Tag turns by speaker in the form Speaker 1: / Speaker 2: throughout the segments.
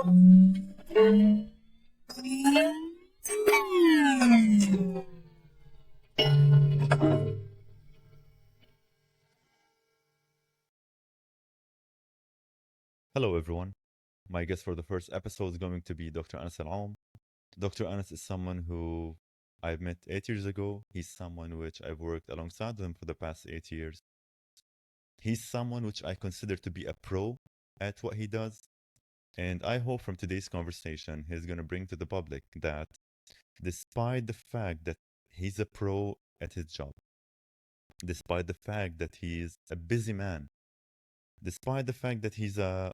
Speaker 1: Hello, everyone. My guest for the first episode is going to be Dr. Anas Al. Dr. Anas is someone who I've met 8 years ago. He's someone which I've worked alongside him for the past 8 years. He's someone which I consider to be a pro at what he does. And I hope from today's conversation, he's going to bring to the public that despite the fact that he's a pro at his job, despite the fact that he's a busy man, despite the fact that he's a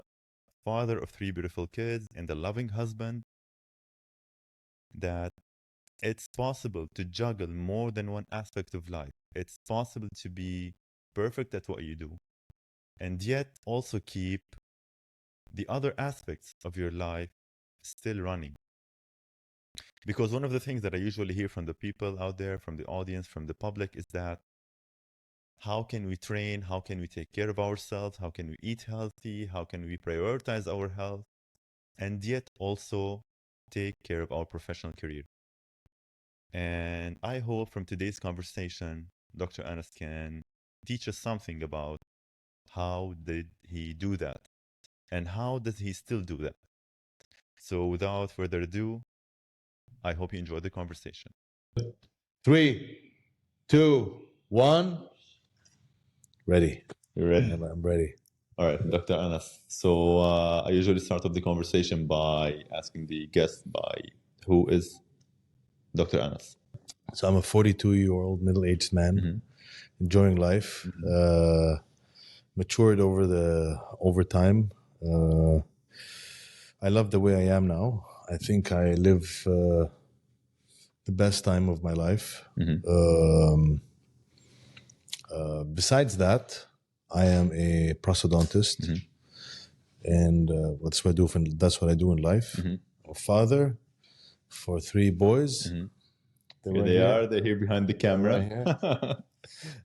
Speaker 1: father of 3 beautiful kids and a loving husband, that it's possible to juggle more than one aspect of life. It's possible to be perfect at what you do and yet also keep the other aspects of your life still running. Because one of the things that I usually hear from the people out there, from the audience, from the public, is that how can we train? How can we take care of ourselves? How can we eat healthy? How can we prioritize our health? And yet also take care of our professional career. And I hope from today's conversation, Dr. Anas can teach us something about how did he do that? And how does he still do that? So without further ado, I hope you enjoyed the conversation.
Speaker 2: 3, 2, 1. Ready.
Speaker 1: You're ready?
Speaker 2: I'm ready.
Speaker 1: All right, Dr. Anas. So I usually start off the conversation by asking the guest who is Dr. Anas.
Speaker 2: So I'm a 42-year-old middle-aged man, enjoying life, matured over time. I love the way I am now. I think I live the best time of my life. Besides that, I am a prosthodontist, and that's what I do in life. A father for 3 boys.
Speaker 1: They're here behind the camera.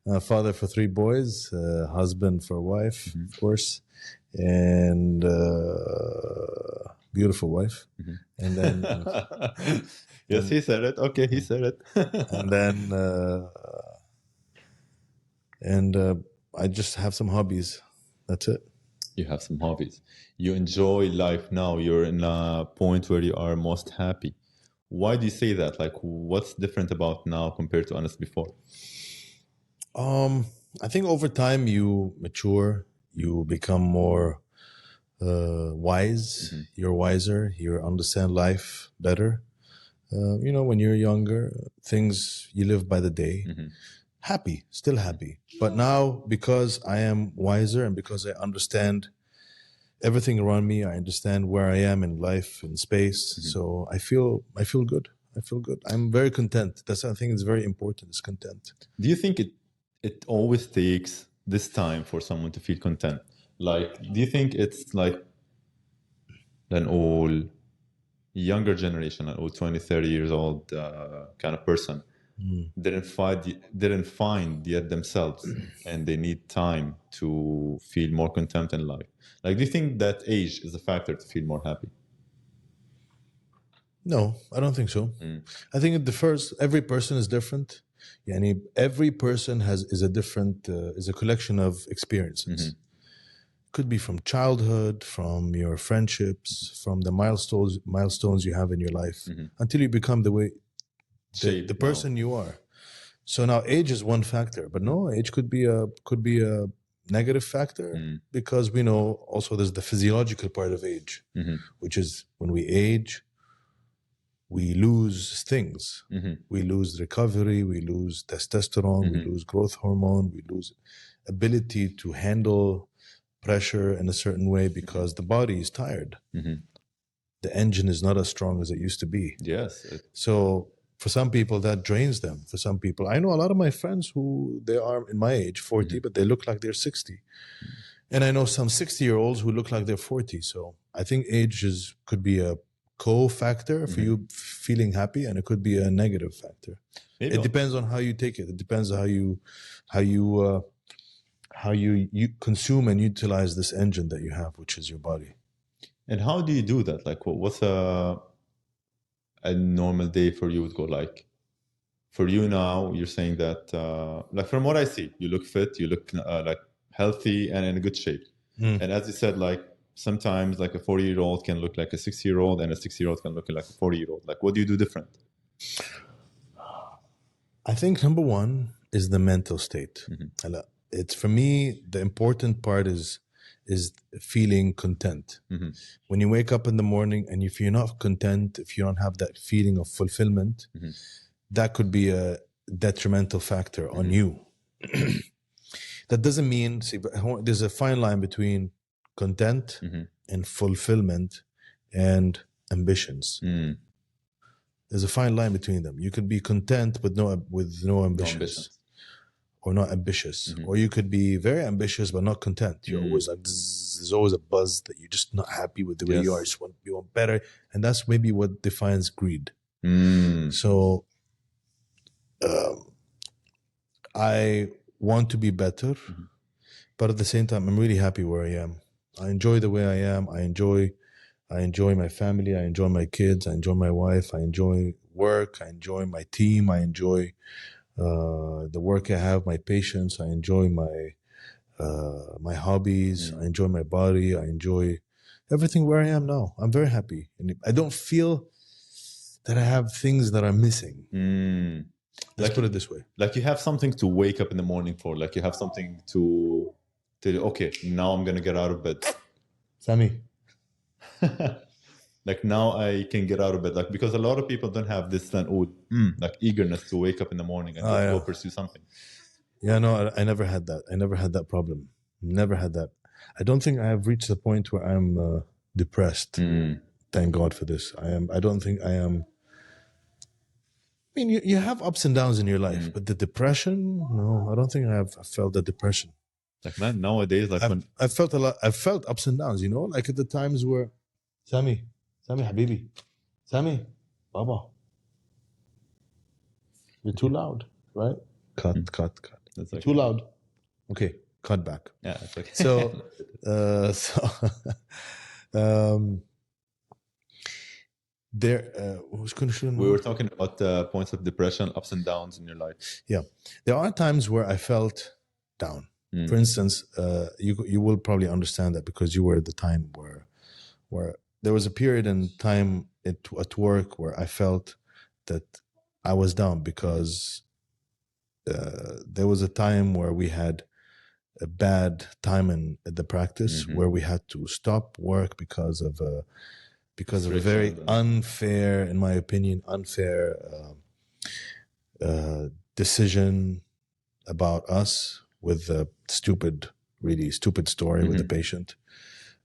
Speaker 2: Right father for 3 boys, husband for a wife, of course, and beautiful wife. And then
Speaker 1: yes, he said it. Okay, he said it.
Speaker 2: And then I just have some hobbies. That's it.
Speaker 1: You have some hobbies. You enjoy life now. You're in a point where you are most happy. Why do you say that? Like, what's different about now compared to Anas before?
Speaker 2: I think over time you mature, you become more wise. You're wiser. You understand life better. When you're younger, things you live by the day. Happy, still happy. But now, because I am wiser and because I understand everything around me, I understand where I am in life, in space. So I feel good. I feel good. I'm very content. That's, I think, it's very important. Is content.
Speaker 1: Do you think it always takes this time for someone to feel content? Like, do you think it's like an old younger generation, an old 20, 30 years old kind of person didn't find yet themselves, and they need time to feel more content in life? Like, do you think that age is a factor to feel more happy?
Speaker 2: No, I don't think so. I think it differs. Every person is different. Every person is a collection of experiences. Could be from childhood, from your friendships, from the milestones you have in your life, until you become the person you are. So now age is one factor, but no, age could be a negative factor, because we know also there's the physiological part of age, which is when we age, we lose things. We lose recovery, we lose testosterone, we lose growth hormone, we lose ability to handle pressure in a certain way, because the body is tired. The engine is not as strong as it used to be.
Speaker 1: Yes.
Speaker 2: So for some people that drains them. For some people, I know a lot of my friends who they are in my age, 40, but they look like they're 60. And I know some 60-year-olds who look like they're 40. So I think age could be a co-factor for you feeling happy, and it could be a negative factor. Maybe. It depends on how you take it. It depends on how you consume and utilize this engine that you have, which is your body.
Speaker 1: And how do you do that? Like, what's a normal day for you would go like? For you now, you're saying that, like from what I see, you look fit, you look like healthy and in good shape. And as you said, like sometimes like a 40-year-old can look like a 60-year-old and a 60-year-old can look like a 40-year-old. Like, what do you do different?
Speaker 2: I think number one is the mental state. It's for me, the important part is feeling content. When you wake up in the morning and if you're not content, if you don't have that feeling of fulfillment, that could be a detrimental factor on you. That doesn't mean, see, there's a fine line between content and fulfillment and ambitions. There's a fine line between them. You could be content with no ambitions. Or not ambitious, or you could be very ambitious but not content. You're always like, there's always a buzz that you're just not happy with the way you are. You want better, and that's maybe what defines greed. So, I want to be better, but at the same time, I'm really happy where I am. I enjoy the way I am. I enjoy my family. I enjoy my kids. I enjoy my wife. I enjoy work. I enjoy my team. I enjoy the work I have, my patients. I enjoy my hobbies. I enjoy my body. I enjoy everything where I am now. I'm very happy, and I don't feel that I have things that I'm missing. Let's put it this way:
Speaker 1: like you have something to wake up in the morning for. Like you have something to okay, now I'm gonna get out of bed.
Speaker 2: Sami.
Speaker 1: Like now I can get out of bed, like because a lot of people don't have this like eagerness to wake up in the morning and go pursue something.
Speaker 2: Yeah, no, I never had that. I never had that problem. Never had that. I don't think I have reached the point where I'm depressed. Thank God for this. I don't think I am. I mean, you have ups and downs in your life, but the depression, no, I don't think I felt the depression.
Speaker 1: Like, man, nowadays, like
Speaker 2: I felt a lot. I felt ups and downs, like at the times where, Sami, Habibi, Sami, Baba, you're too loud, right? Cut. That's okay. Too loud. Okay, cut back.
Speaker 1: Yeah, it's okay. We were talking about points of depression, ups and downs in your life.
Speaker 2: Yeah, there are times where I felt down. For instance, you will probably understand that because you were at the time where there was a period in time at work where I felt that I was down because there was a time where we had a bad time in the practice where we had to stop work because of a very unfair, in my opinion, decision about us with a really stupid story with the patient.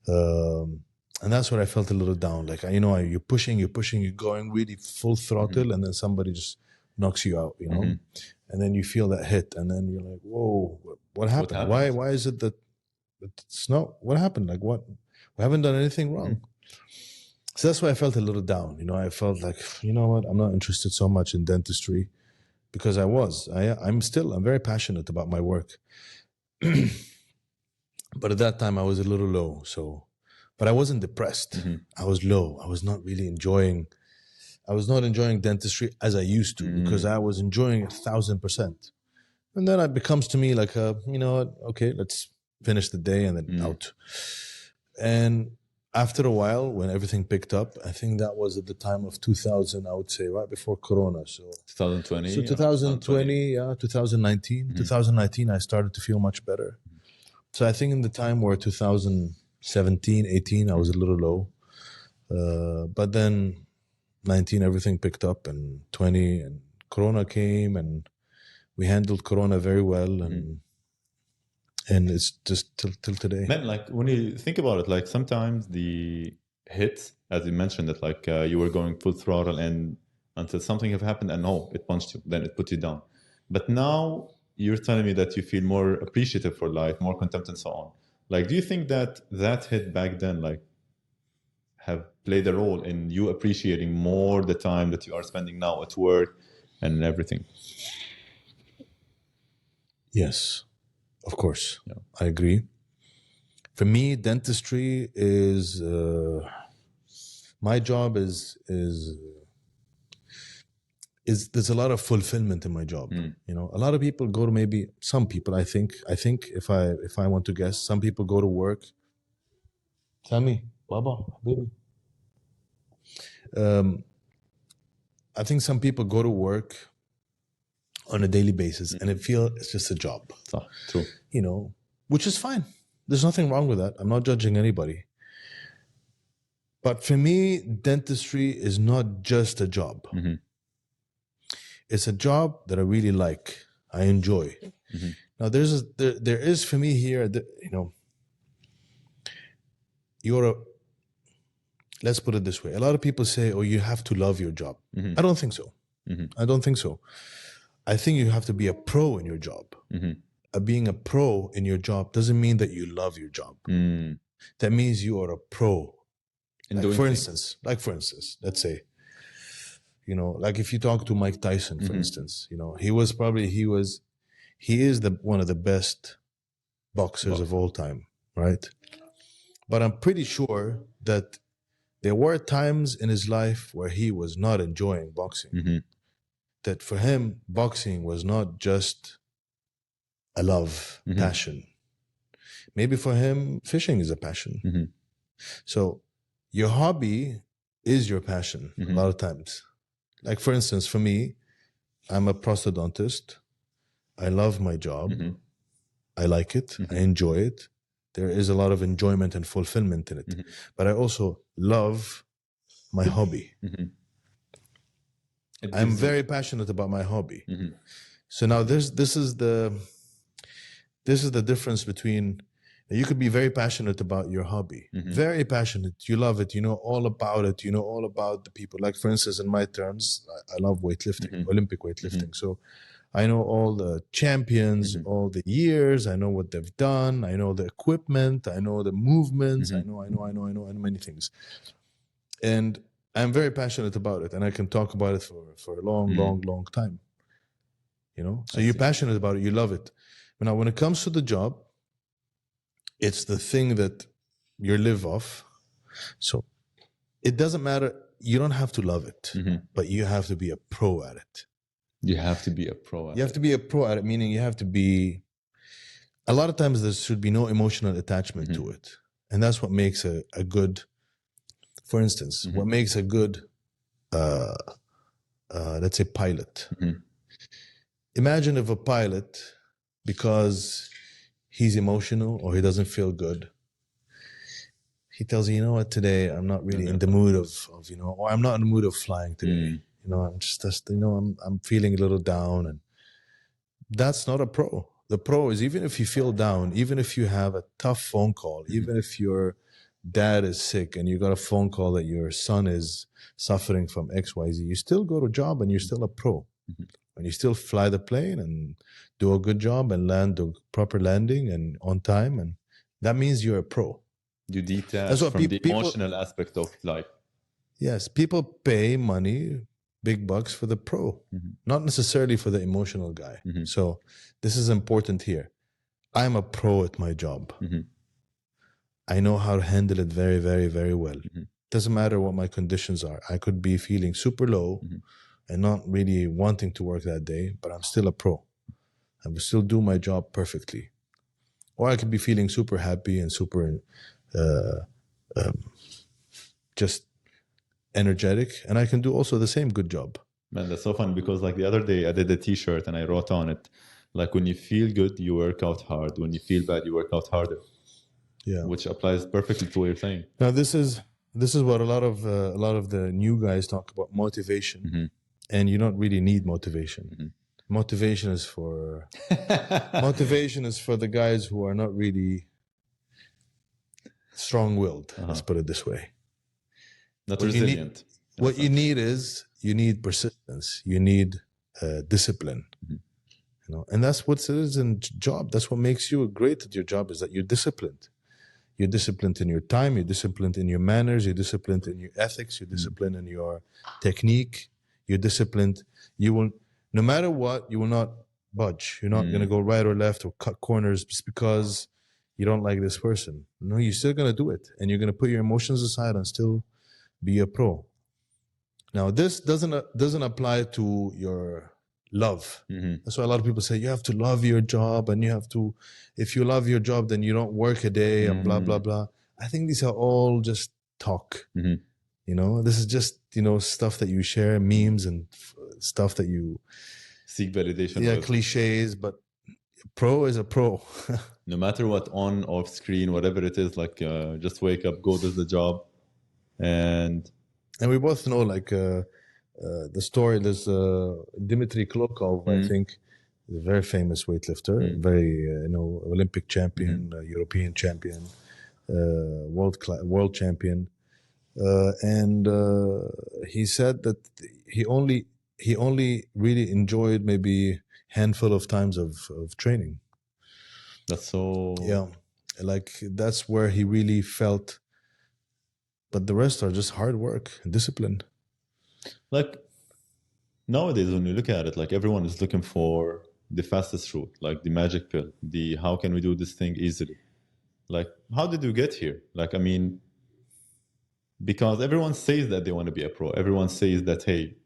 Speaker 2: And that's where I felt a little down. Like, you're pushing, you're going really full throttle, and then somebody just knocks you out, and then you feel that hit, and then you're like, whoa, what happened? Why is it that it's not, what happened? Like, what? We haven't done anything wrong. So that's why I felt a little down. I felt like, you know what? I'm not interested so much in dentistry because I'm very passionate about my work. But at that time I was a little low. But I wasn't depressed. I was low. I was not enjoying dentistry as I used to because I was enjoying it 1,000%. And then it becomes to me like, okay, let's finish the day and then out. And after a while, when everything picked up, I think that was at the time of 2000, I would say, right before Corona. So
Speaker 1: 2020.
Speaker 2: So 2020, 2019. 2019, I started to feel much better. So I think in the time where 2017, 18, I was a little low. But then 19, everything picked up, and 20, and Corona came, and we handled Corona very well, and it's just till today.
Speaker 1: Man, like when you think about it, like sometimes the hits, as you mentioned it, like you were going full throttle and until something have happened and it punched you, then it put you down. But now you're telling me that you feel more appreciative for life, more content and so on. Like, do you think that hit back then, like, have played a role in you appreciating more the time that you are spending now at work and everything?
Speaker 2: Yes. Of course, I agree. For me, dentistry is my job is there's a lot of fulfillment in my job. You know, a lot of people go to, maybe some people, I think if I want to guess, some people go to work. Sammy, Baba, baby. I think some people go to work on a daily basis and it feels it's just a job.
Speaker 1: True.
Speaker 2: You know, which is fine. There's nothing wrong with that. I'm not judging anybody. But for me, dentistry is not just a job. It's a job that I really like. I enjoy. Now, there is for me here, you know, let's put it this way. A lot of people say, oh, you have to love your job. I don't think so. I don't think so. I think you have to be a pro in your job. Being a pro in your job doesn't mean that you love your job. That means you are a pro. Like for instance, let's say, you know, like if you talk to Mike Tyson, for instance, you know, he is one of the best boxers of all time, right? But I'm pretty sure that there were times in his life where he was not enjoying boxing. That for him, boxing was not just a love, passion. Maybe for him, fishing is a passion. So your hobby is your passion a lot of times. Like for instance, for me, I'm a prosthodontist. I love my job. I like it. I enjoy it. There is a lot of enjoyment and fulfillment in it. But I also love my hobby. I'm very passionate about my hobby. So now this is the difference between, you could be very passionate about your hobby, very passionate. You love it. You know all about it. You know all about the people. Like for instance, in my terms, I love weightlifting, Olympic weightlifting. So I know all the champions, all the years. I know what they've done. I know the equipment. I know the movements. I know many things. And I'm very passionate about it, and I can talk about it for a long time. You know, so you're passionate about it, you love it. Now, when it comes to the job, it's the thing that you live off. So it doesn't matter. You don't have to love it, but you have to be a pro at it.
Speaker 1: You have to be a pro at it.
Speaker 2: You have to be a pro at it, meaning you have to be. A lot of times there should be no emotional attachment to it, and that's what makes a good. For instance, what makes a good, let's say, pilot. Imagine if a pilot, because he's emotional or he doesn't feel good, he tells you, you know what, today I'm not really in the mood of you know, or I'm not in the mood of flying today. You know, I'm just you know, I'm feeling a little down, and that's not a pro. The pro is, even if you feel down, even if you have a tough phone call, even if your dad is sick and you got a phone call that your son is suffering from XYZ, you still go to job and you're still a pro. And you still fly the plane and do a good job and land a proper landing and on time, and that means you're a pro.
Speaker 1: You detach from the emotional aspect of life.
Speaker 2: Yes, people pay money, big bucks for the pro, not necessarily for the emotional guy. So this is important here. I'm a pro at my job. I know how to handle it very, very, very well. Doesn't matter what my conditions are. I could be feeling super low and not really wanting to work that day, but I'm still a pro. I will still do my job perfectly. Or I could be feeling super happy and super just energetic, and I can do also the same good job.
Speaker 1: Man, that's so fun, because like the other day I did a t-shirt and I wrote on it, like, when you feel good, you work out hard. When you feel bad, you work out harder. Yeah, which applies perfectly to what you're saying.
Speaker 2: Now, this is what a lot of the new guys talk about, motivation. And you don't really need motivation. Motivation is for the guys who are not really strong-willed. Let's put it this way.
Speaker 1: Not resilient.
Speaker 2: What you need is, you need persistence. You need discipline. You know, and that's what it is in job. That's what makes you great at your job, is that you're disciplined. You're disciplined in your time. You're disciplined in your manners. You're disciplined in your ethics. You're disciplined in your technique. You're disciplined. You will, no matter what, you will not budge. You're not going to go right or left or cut corners just because you don't like this person. No, you're still going to do it. And you're going to put your emotions aside and still be a pro. Now, this doesn't apply to your love. That's why a lot of people say you have to love your job, and you have to, if you love your job, then you don't work a day and blah, blah, blah. I think these are all just talk. You know, this is just, you know, stuff that you share, memes and stuff that you
Speaker 1: seek validation.
Speaker 2: Yeah, cliches, but pro is a pro.
Speaker 1: No matter what, on, off screen, whatever it is, like just wake up, go do the job. And
Speaker 2: we both know, like, the story, there's Dmitry Klokov, I think, a very famous weightlifter, very, you know, Olympic champion, European champion, world champion. And he said that he only really enjoyed maybe handful of times of training.
Speaker 1: That's so...
Speaker 2: Yeah, like that's where he really felt, but the rest are just hard work and discipline.
Speaker 1: Like nowadays, when you look at it, like everyone is looking for the fastest route, like the magic pill, the how can we do this thing easily? Like, how did you get here? Like, I mean, because everyone says that they want to be a pro. Everyone says that, hey,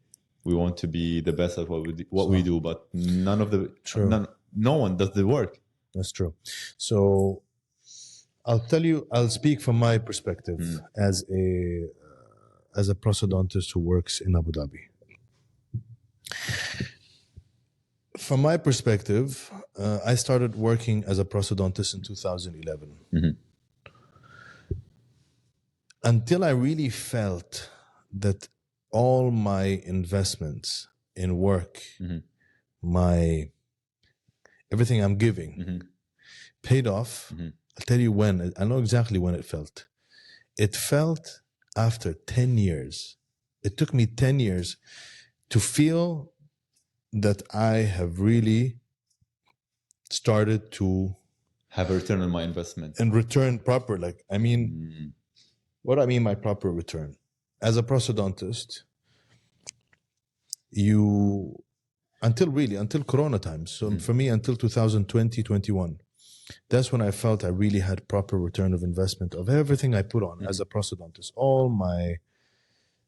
Speaker 1: we want to be the best at what we do, but no one does the work.
Speaker 2: That's true. So I'll speak from my perspective as a prosthodontist who works in Abu Dhabi. From my perspective, I started working as a prosthodontist in 2011. Until I really felt that all my investments in work, everything I'm giving, paid off. I'll tell you when. I know exactly when it felt. It felt after 10 years. It took me 10 years to feel that I have really started to
Speaker 1: have a return on my investment.
Speaker 2: And return proper. Like, I mean, what I mean by proper return? As a prosthodontist, until Corona times. So for me, until 2020, 21, that's when I felt I really had proper return of investment of everything I put on as a prosthodontist. All my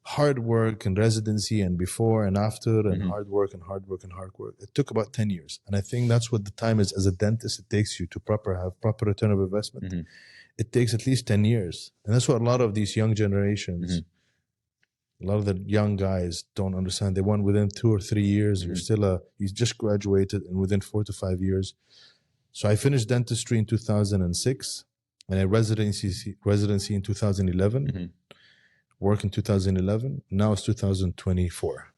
Speaker 2: hard work and residency and before and after and hard work. It took about 10 years. And I think that's what the time is as a dentist. It takes you to have proper return of investment. It takes at least 10 years. And that's what a lot of these young generations, a lot of the young guys don't understand. They want within 2 or 3 years, you just graduated, and within 4 to 5 years. So I finished dentistry in 2006 and a residency in 2011, work in 2011. Now it's 2024.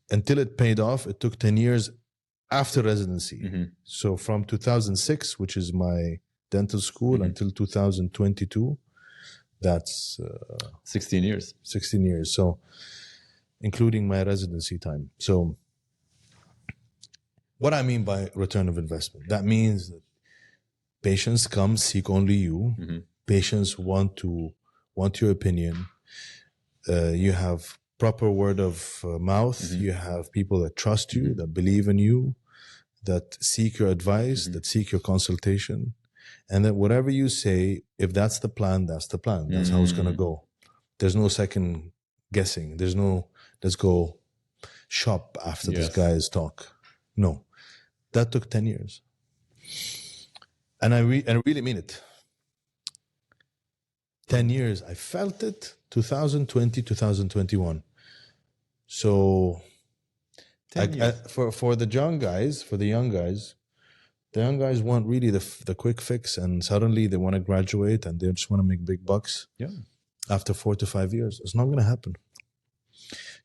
Speaker 2: Until it paid off, it took 10 years after residency. So from 2006, which is my dental school, until 2022, that's
Speaker 1: 16 years.
Speaker 2: 16 years. So including my residency time. So what I mean by return of investment, that means that patients come seek only you. Patients want your opinion. You have proper word of mouth. You have people that trust you, that believe in you, that seek your advice, that seek your consultation. And that whatever you say, if that's the plan, that's the plan. That's how it's going to go. There's no second guessing. There's no, let's go shop after this guy's talk. No. That took 10 years. And I really mean it. 10 years. I felt it. 2020, 2021. So for the young guys, the young guys want really the quick fix, and suddenly they want to graduate and they just want to make big bucks. After 4 to 5 years. It's not going to happen.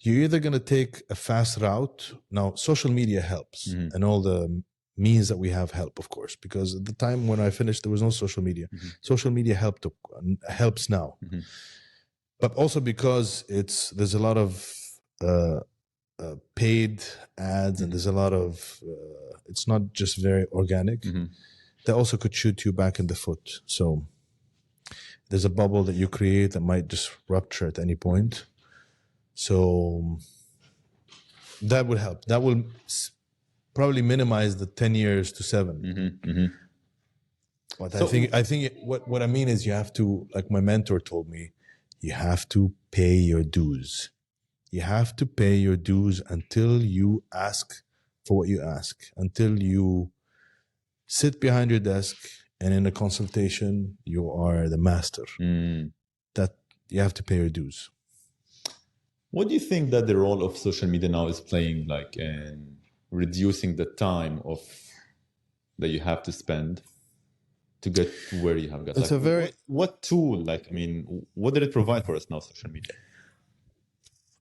Speaker 2: You're either going to take a fast route. Now, social media helps, and all the means that we have help, of course, because at the time when I finished, there was no social media. Social media helps now, but also because there's a lot of paid ads, and there's a lot of it's not just very organic. That also could shoot you back in the foot. So there's a bubble that you create that might just rupture at any point. So that would help. That will probably minimize the 10 years to 7. But
Speaker 1: So-
Speaker 2: I think what I mean is you have to, like my mentor told me, you have to pay your dues. You have to pay your dues until you ask for what you ask, until you sit behind your desk and in a consultation you are the master. That you have to pay your dues.
Speaker 1: What do you think that the role of social media now is playing, like in reducing the time of that you have to spend to get to where you have got?
Speaker 2: It's
Speaker 1: like,
Speaker 2: a very
Speaker 1: what tool? Like, I mean, what did it provide for us now? Social media.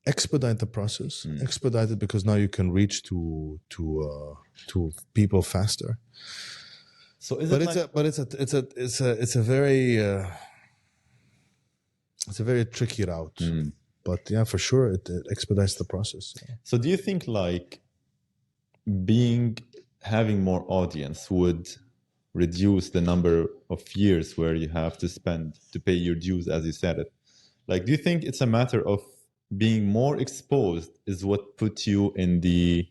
Speaker 2: expedite the process. Expedite it because now you can reach to people faster.
Speaker 1: So is
Speaker 2: But
Speaker 1: it
Speaker 2: it's a very tricky route. But yeah, for sure, it expedites the process. Yeah.
Speaker 1: So do you think like having more audience would reduce the number of years where you have to spend to pay your dues, as you said it? Like, do you think it's a matter of being more exposed is what put you in the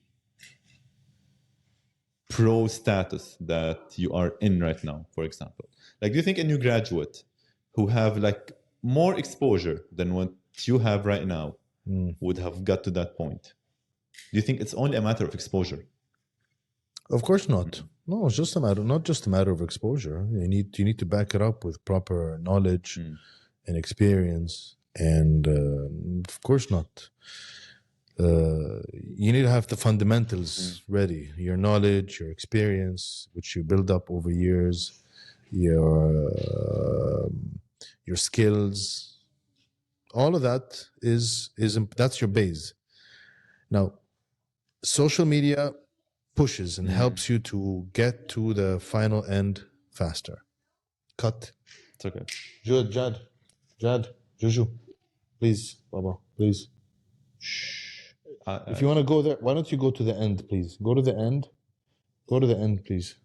Speaker 1: pro status that you are in right now, for example? Like, do you think a new graduate who have like more exposure than what you have right now would have got to that point? Do you think it's only a matter of exposure?
Speaker 2: Of course not. No, it's just not just a matter of exposure. You need to back it up with proper knowledge and experience, and of course not. You need to have the fundamentals ready: your knowledge, your experience, which you build up over years, your skills. All of that is that's your base. Now, social media pushes and helps you to get to the final end faster. Cut.
Speaker 1: It's okay.
Speaker 2: Jad, Juju, please, Baba, please. If you want to go there, why don't you go to the end, please? Go to the end. Go to the end, please.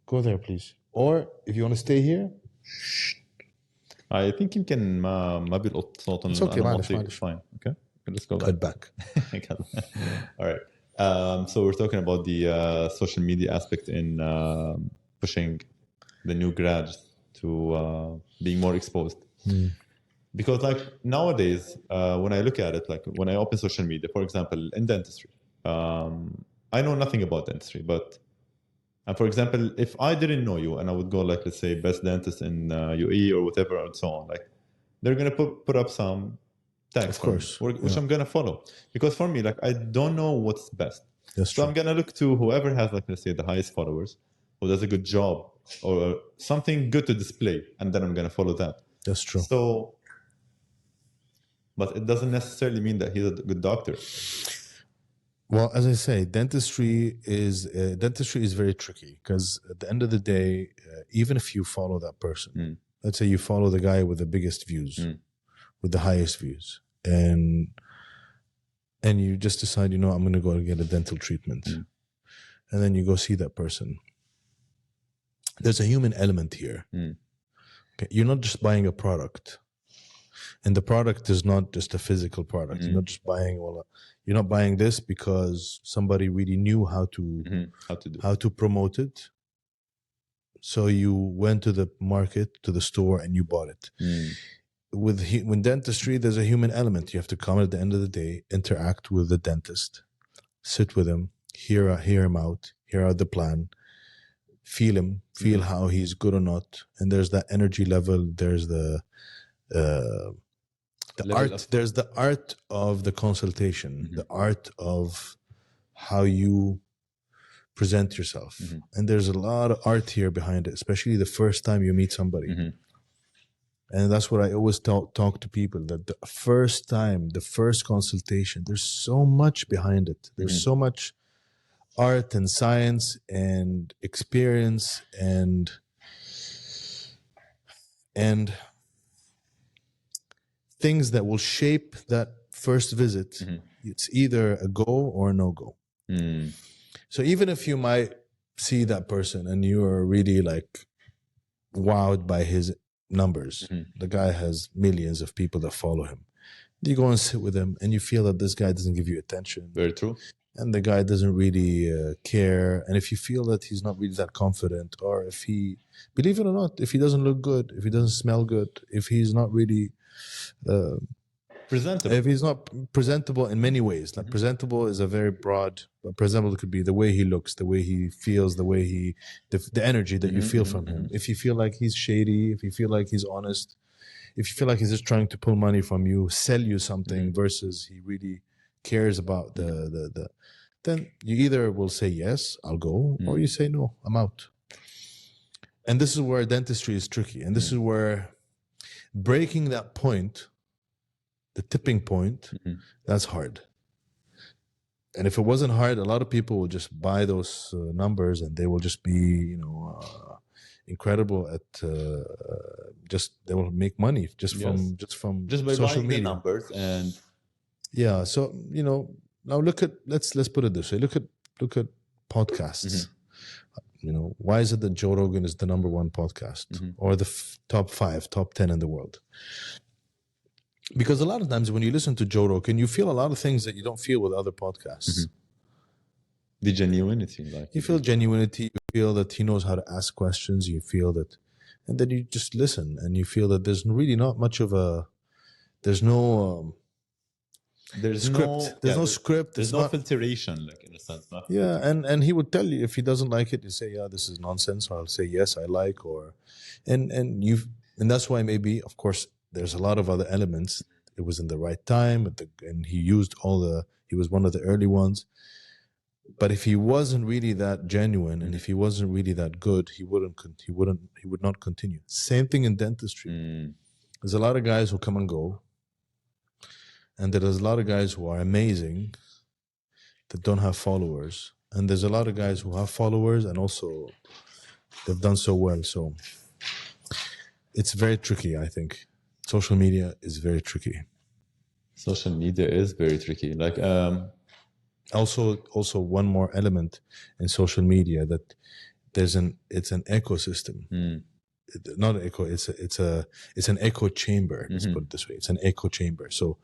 Speaker 2: Go there, please. Or if you want to stay here.
Speaker 1: I think يمكن ما بيلقط صوت.
Speaker 2: It's okay, معلش.
Speaker 1: Fine. Okay. Let's go
Speaker 2: Cut back.
Speaker 1: All right. So we're talking about the social media aspect in pushing the new grads to being more exposed. Because like nowadays, when I look at it, like when I open social media, for example, in dentistry, I know nothing about dentistry, but for example, if I didn't know you and I would go like, let's say, best dentist in UAE or whatever and so on, like they're going to put up some tags,
Speaker 2: of course,
Speaker 1: which I'm going to follow. Because for me, like I don't know what's best.
Speaker 2: That's
Speaker 1: so
Speaker 2: true.
Speaker 1: I'm going to look to whoever has like, let's say, the highest followers or does a good job or something good to display. And then I'm going to follow that.
Speaker 2: That's true.
Speaker 1: So, but it doesn't necessarily mean that he's a good doctor.
Speaker 2: Well, as I say, dentistry is very tricky because at the end of the day, even if you follow that person, let's say you follow the guy with the biggest views, with the highest views, and you just decide, I'm going to go and get a dental treatment, and then you go see that person. There's a human element here. Okay? You're not just buying a product. And the product is not just a physical product. You're not just buying, you're not buying this because somebody really knew how to promote it. So you went to the market, to the store, and you bought it. With dentistry, there's a human element. You have to come at the end of the day, interact with the dentist, sit with him, hear him out, hear out the plan, feel him, feel how he's good or not. And there's that energy level. There's the art. There's the art of the consultation, the art of how you present yourself. And there's a lot of art here behind it, especially the first time you meet somebody. And that's what I always talk to people, that the first time, the first consultation, there's so much behind it. There's so much art and science and experience and things that will shape that first visit. It's either a go or a no-go. So even if you might see that person and you are really like wowed by his numbers, the guy has millions of people that follow him. You go and sit with him and you feel that this guy doesn't give you attention.
Speaker 1: Very true.
Speaker 2: and the guy doesn't really care. And if you feel that he's not really that confident, or if he, believe it or not, if he doesn't look good, if he doesn't smell good, if he's not really
Speaker 1: Presentable.
Speaker 2: if he's not presentable in many ways, like presentable is a very broad, but presentable could be the way he looks, the way he feels, the way he, the energy that you feel from him. If you feel like he's shady, if you feel like he's honest, if you feel like he's just trying to pull money from you, sell you something versus he really cares about the then you either will say yes, I'll go, or you say no, I'm out. And this is where dentistry is tricky, and this is where breaking that point, the tipping point, that's hard. And if it wasn't hard, a lot of people will just buy those numbers, and they will just be, incredible at just they will make money just from
Speaker 1: by
Speaker 2: social
Speaker 1: buying
Speaker 2: media
Speaker 1: the numbers. And
Speaker 2: yeah, so now look at let's put it this way. Look at podcasts. Why is it that Joe Rogan is the number one podcast or the top 5, top 10 in the world? Because a lot of times when you listen to Joe Rogan, you feel a lot of things that you don't feel with other podcasts.
Speaker 1: The genuinity, like
Speaker 2: you feel genuinity, you feel that he knows how to ask questions, you feel that, and then you just listen and you feel that there's really not much of a, there's no script. There's no script.
Speaker 1: There's no filtration, like in a sense.
Speaker 2: Yeah, and he would tell you if he doesn't like it, you say, yeah, this is nonsense, or I'll say yes, I like, or and that's why maybe, of course, there's a lot of other elements. It was in the right time, and he used he was one of the early ones. But if he wasn't really that genuine, and if he wasn't really that good, he would not continue. Same thing in dentistry. There's a lot of guys who come and go, and there's a lot of guys who are amazing that don't have followers, and there's a lot of guys who have followers and also they've done so well. So it's very tricky, I think. Social media is very tricky.
Speaker 1: Social media is very tricky. Like
Speaker 2: also one more element in social media, that it's an ecosystem. Not an echo. It's an echo chamber. Let's put it this way. It's an echo chamber. So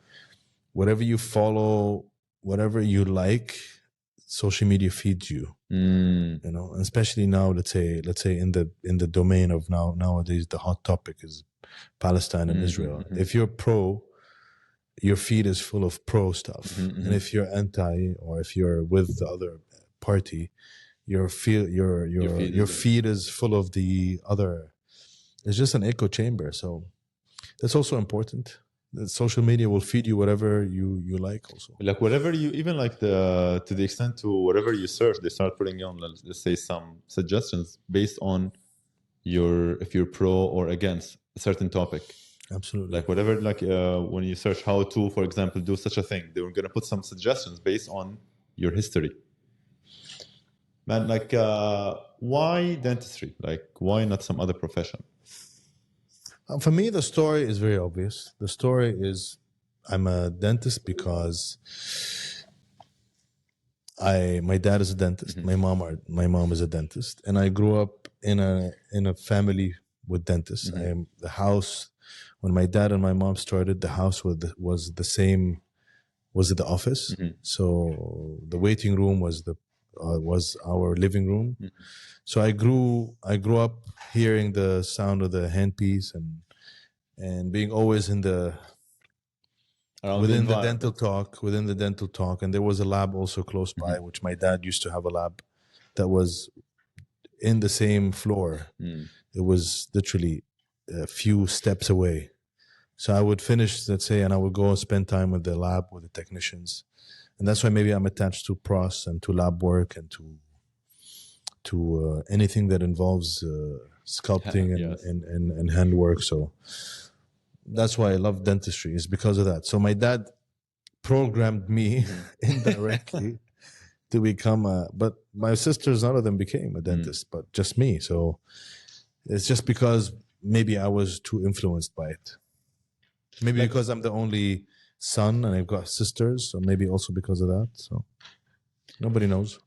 Speaker 2: whatever you follow, whatever you like, social media feeds you. And especially now, let's say in the domain of nowadays, the hot topic is Palestine and Israel. If you're pro, your feed is full of pro stuff, and if you're anti, or if you're with the other party, your feed is full of the other. It's just an echo chamber. So that's also important. That social media will feed you whatever you like. Also,
Speaker 1: like whatever you, even like to the extent to whatever you search, they start putting on, let's say, some suggestions based on if you're pro or against a certain topic.
Speaker 2: Absolutely.
Speaker 1: Like whatever, like when you search how to, for example, do such a thing, they were going to put some suggestions based on your history. Man, like why dentistry? Like why not some other profession?
Speaker 2: For me, the story is very obvious. The story is, I'm a dentist because my dad is a dentist. My mom is a dentist, and I grew up in a family with dentists. The house, when my dad and my mom started, the house was the same, was the office. So the waiting room was our living room. So I grew up hearing the sound of the handpiece and being always within the dental talk. And there was a lab also close by, which my dad used to have a lab that was in the same floor. It was literally a few steps away. So I would finish, let's say, and I would go and spend time with the lab, with the technicians. And that's why maybe I'm attached to pros and to lab work and to anything that involves sculpting and handwork. So that's why I love dentistry, is because of that. So my dad programmed me indirectly to become but my sisters, none of them became a dentist, but just me. So it's just because maybe I was too influenced by it. Maybe because I'm the only son and I've got sisters, so maybe also because of that. So Nobody knows.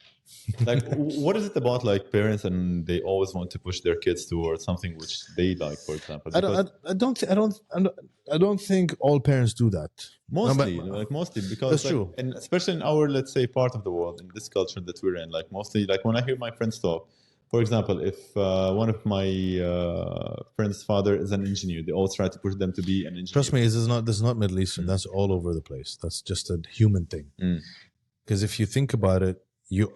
Speaker 1: Like, what is it about like parents and they always want to push their kids towards something which they like, for example? Because
Speaker 2: I don't think all parents do that.
Speaker 1: mostly,
Speaker 2: No,
Speaker 1: like mostly because
Speaker 2: that's
Speaker 1: like,
Speaker 2: true.
Speaker 1: and especially in our, let's say, part of the world, in this culture that we're in, like mostly, like when I hear my friends talk, for example, if one of my friends' father is an engineer, they always try to push them to be an engineer.
Speaker 2: Trust me, this is not Middle Eastern. That's all over the place. That's just a human thing. Because if you think about it, your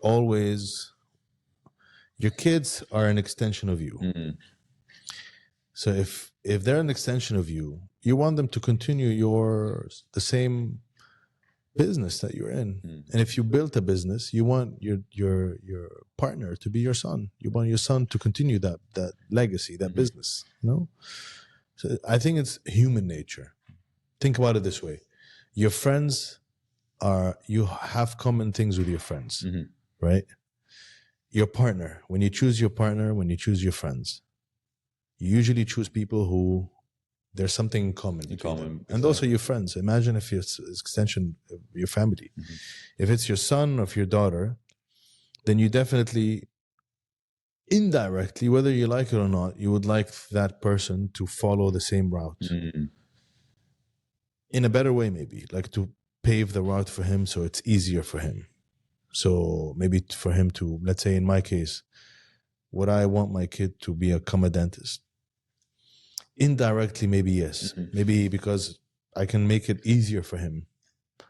Speaker 2: kids are an extension of you. So if they're an extension of you, you want them to continue the same business that you're in. And if you built a business, you want your partner to be your son. You want your son to continue that legacy, that business. So I think it's human nature. Think about it this way: your friends you have common things with your friends, right? Your partner, when you choose your partner, when you choose your friends, you usually choose people who there's something in common. And those are your friends. Imagine if it's an extension of your family. If it's your son or if your daughter, then you definitely, indirectly, whether you like it or not, you would like that person to follow the same route. In a better way, maybe, like to pave the route for him so it's easier for him. So maybe for him to, let's say in my case, would I want my kid to become a dentist? Indirectly, maybe yes. Maybe because I can make it easier for him.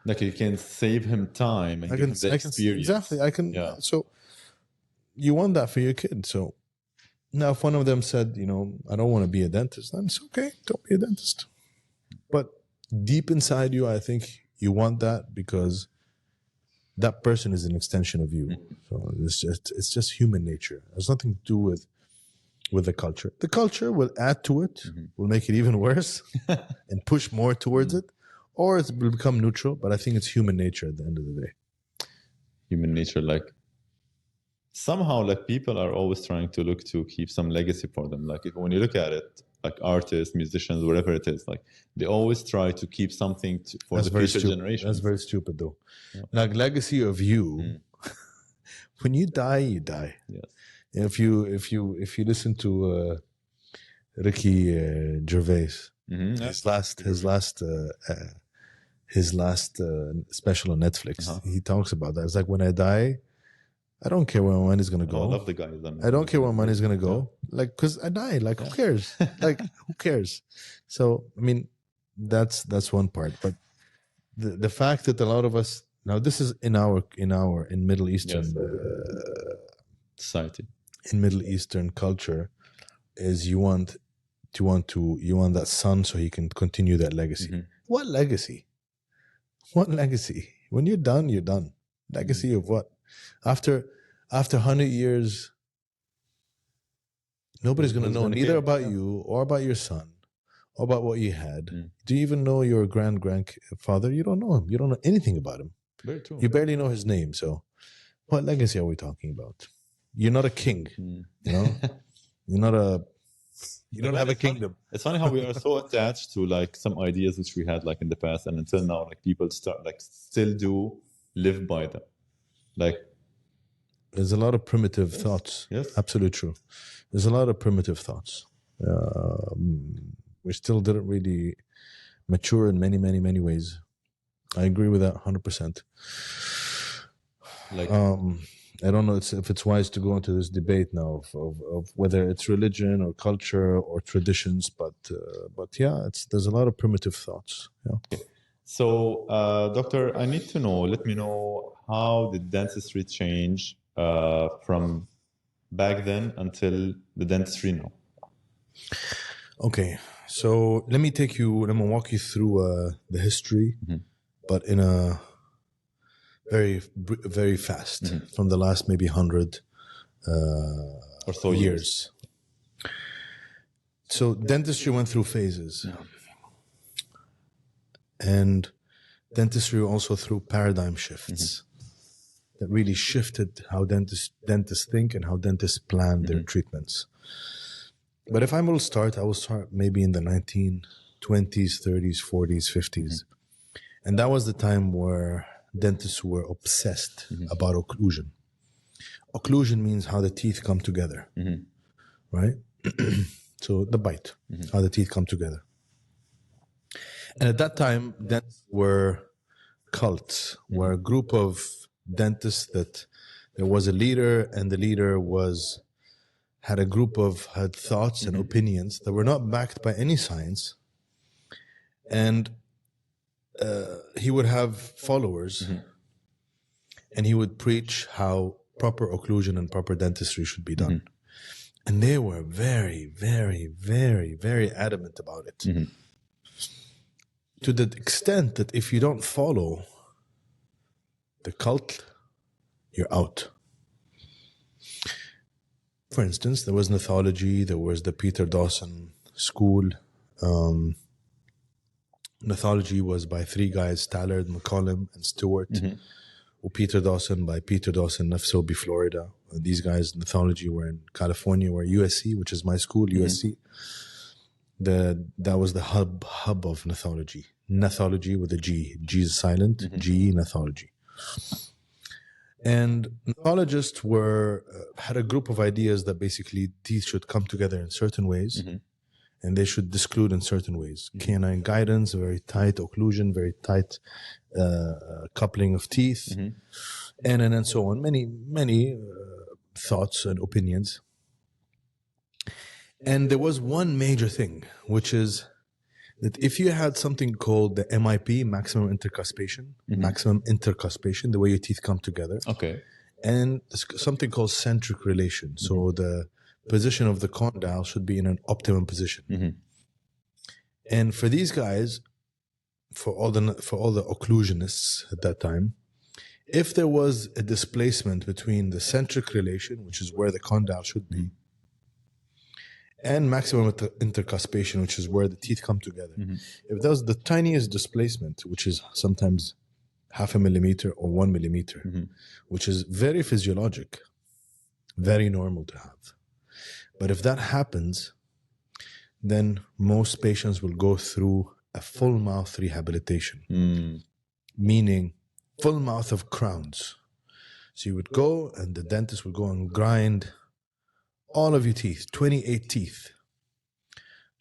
Speaker 1: Like you can save him time and give him the experience.
Speaker 2: Exactly. So you want that for your kid. So now if one of them said, I don't want to be a dentist, then it's okay. Don't be a dentist. But deep inside you, I think you want that because that person is an extension of you. So it's just human nature. It has nothing to do with the culture. The culture will add to it, will make it even worse and push more towards it, or it will become neutral. But I think it's human nature at the end of the day.
Speaker 1: Human nature, like somehow, like people are always trying to look to keep some legacy for them. Like when you look at it, like artists, musicians, whatever it is, like they always try to keep something for the future generations.
Speaker 2: That's very stupid, though. Like legacy of you, when you die, you die.
Speaker 1: Yes.
Speaker 2: If you listen to Ricky Gervais, his last special on Netflix, he talks about that. It's like, when I die, I don't care where my money's gonna go.
Speaker 1: I love the guy.
Speaker 2: I don't care where money's gonna go. Like, because I die. Like, who cares? Like, who cares? So, I mean, that's one part. But the fact that a lot of us now, this is in Middle Eastern
Speaker 1: society,
Speaker 2: in Middle Eastern culture, is you want that son so he can continue that legacy. What legacy? What legacy? When you're done, you're done. Legacy of what? After 100 years, nobody's going to know neither about you or about your son or about what you had. Do you even know your grandfather? You don't know him. You don't know anything about him.
Speaker 1: Very true.
Speaker 2: You barely know his name. So what legacy are we talking about? You're not a king, You're not you don't have a kingdom.
Speaker 1: It's funny how we are so attached to like some ideas which we had like in the past, and until now, like people still do live by them. Like
Speaker 2: there's a lot of primitive thoughts.
Speaker 1: Yes,
Speaker 2: absolutely true. There's a lot of primitive thoughts. We still didn't really mature in many, many, many ways. I agree with that 100%. Like, I don't know if it's wise to go into this debate now of whether it's religion or culture or traditions, but yeah, there's a lot of primitive thoughts. Yeah.
Speaker 1: Okay. So, doctor, I need to know. Let me know, how did dentistry change from back then until the dentistry now?
Speaker 2: Okay, so let me walk you through the history, but in a very, very fast, from the last maybe 100
Speaker 1: or so
Speaker 2: years. So dentistry went through phases, and dentistry also through paradigm shifts that really shifted how dentists think and how dentists plan their treatments. But if I will start maybe in the 1920s, 30s, 40s, 50s. And that was the time where dentists were obsessed about occlusion. Occlusion means how the teeth come together, right? So the bite, how the teeth come together. And at that time, dentists were cults, were a group of dentists that there was a leader, and the leader had a group of had thoughts and opinions that were not backed by any science. And he would have followers, and he would preach how proper occlusion and proper dentistry should be done. And they were very, very, very, very adamant about it. To the extent that if you don't follow the cult, you're out. For instance, there was Nathology, there was the Peter Dawson school. Nathology was by three guys, Tallard, McCollum, and Stewart. Peter Dawson by Peter Dawson, nafso by Florida. These guys, Nathology, were in California, where USC, which is my school, USC. That was the hub of Nathology. Nathology with a G. G is silent. G, Nathology. And nathologists had a group of ideas that basically teeth should come together in certain ways, and they should disclude in certain ways. Canine guidance, very tight occlusion, very tight coupling of teeth, and so on. Many thoughts and opinions. And there was one major thing, which is that if you had something called the MIP, maximum intercuspation, the way your teeth come together, and something called centric relation. So the position of the condyle should be in an optimum position. And for these guys, for all the occlusionists at that time, if there was a displacement between the centric relation, which is where the condyle should be, and maximum intercuspation, which is where the teeth come together, if there was the tiniest displacement, which is sometimes 0.5 millimeter or 1 millimeter, which is very physiologic, very normal to have. But if that happens, then most patients will go through a full mouth rehabilitation, meaning full mouth of crowns. So you would go, and the dentist would go and grind all of your teeth, 28 teeth,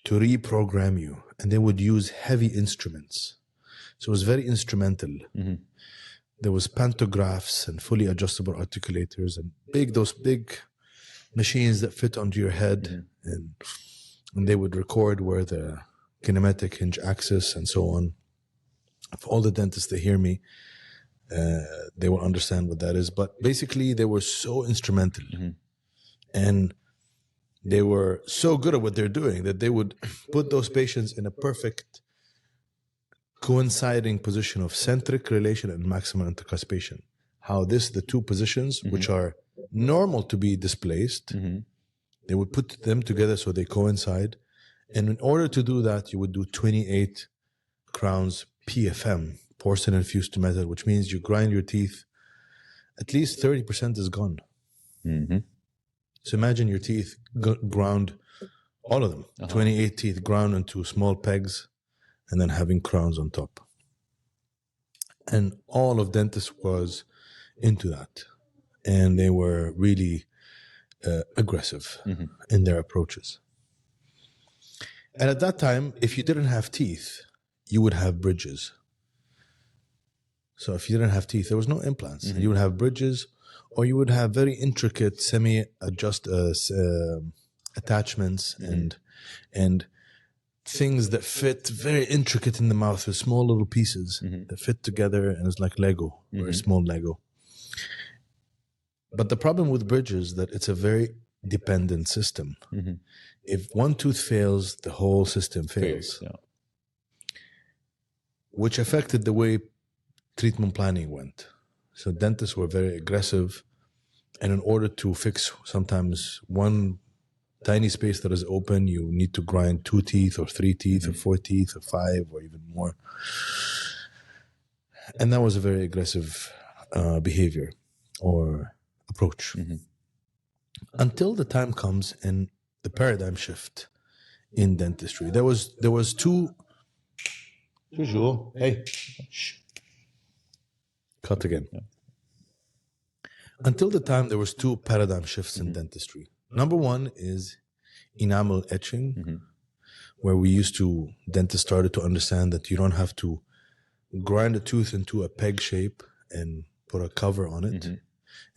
Speaker 2: to reprogram you. And they would use heavy instruments. So it was very instrumental. There was pantographs and fully adjustable articulators and those big machines that fit onto your head. And they would record where the kinematic hinge axis and so on. For all the dentists that hear me, they will understand what that is. But basically, they were so instrumental. And they were so good at what they're doing that they would put those patients in a perfect coinciding position of centric relation and maximum intercuspation. How the two positions, which are normal to be displaced, they would put them together so they coincide. And in order to do that, you would do 28 crowns PFM, porcelain fused to metal, which means you grind your teeth, at least 30% is gone. So imagine your teeth ground, all of them, 28 teeth ground into small pegs, and then having crowns on top. And all of dentists was into that. And they were really aggressive in their approaches. And at that time, if you didn't have teeth, you would have bridges. So if you didn't have teeth, there was no implants. You would have bridges, or you would have very intricate attachments and things that fit very intricate in the mouth with small little pieces that fit together, and it's like Lego, very small Lego. But the problem with bridges is that it's a very dependent system. If one tooth fails, the whole system fails. Which affected the way treatment planning went. So dentists were very aggressive, and in order to fix sometimes one tiny space that is open, you need to grind 2 teeth or 3 teeth or 4 teeth or 5 or even more. And that was a very aggressive behavior or approach. Until the time comes and the paradigm shift in dentistry. There was two. Hey. cut again.
Speaker 1: Yeah.
Speaker 2: Until the time, there was two paradigm shifts in dentistry. Number one is enamel etching, where dentists started to understand that you don't have to grind a tooth into a peg shape and put a cover on it.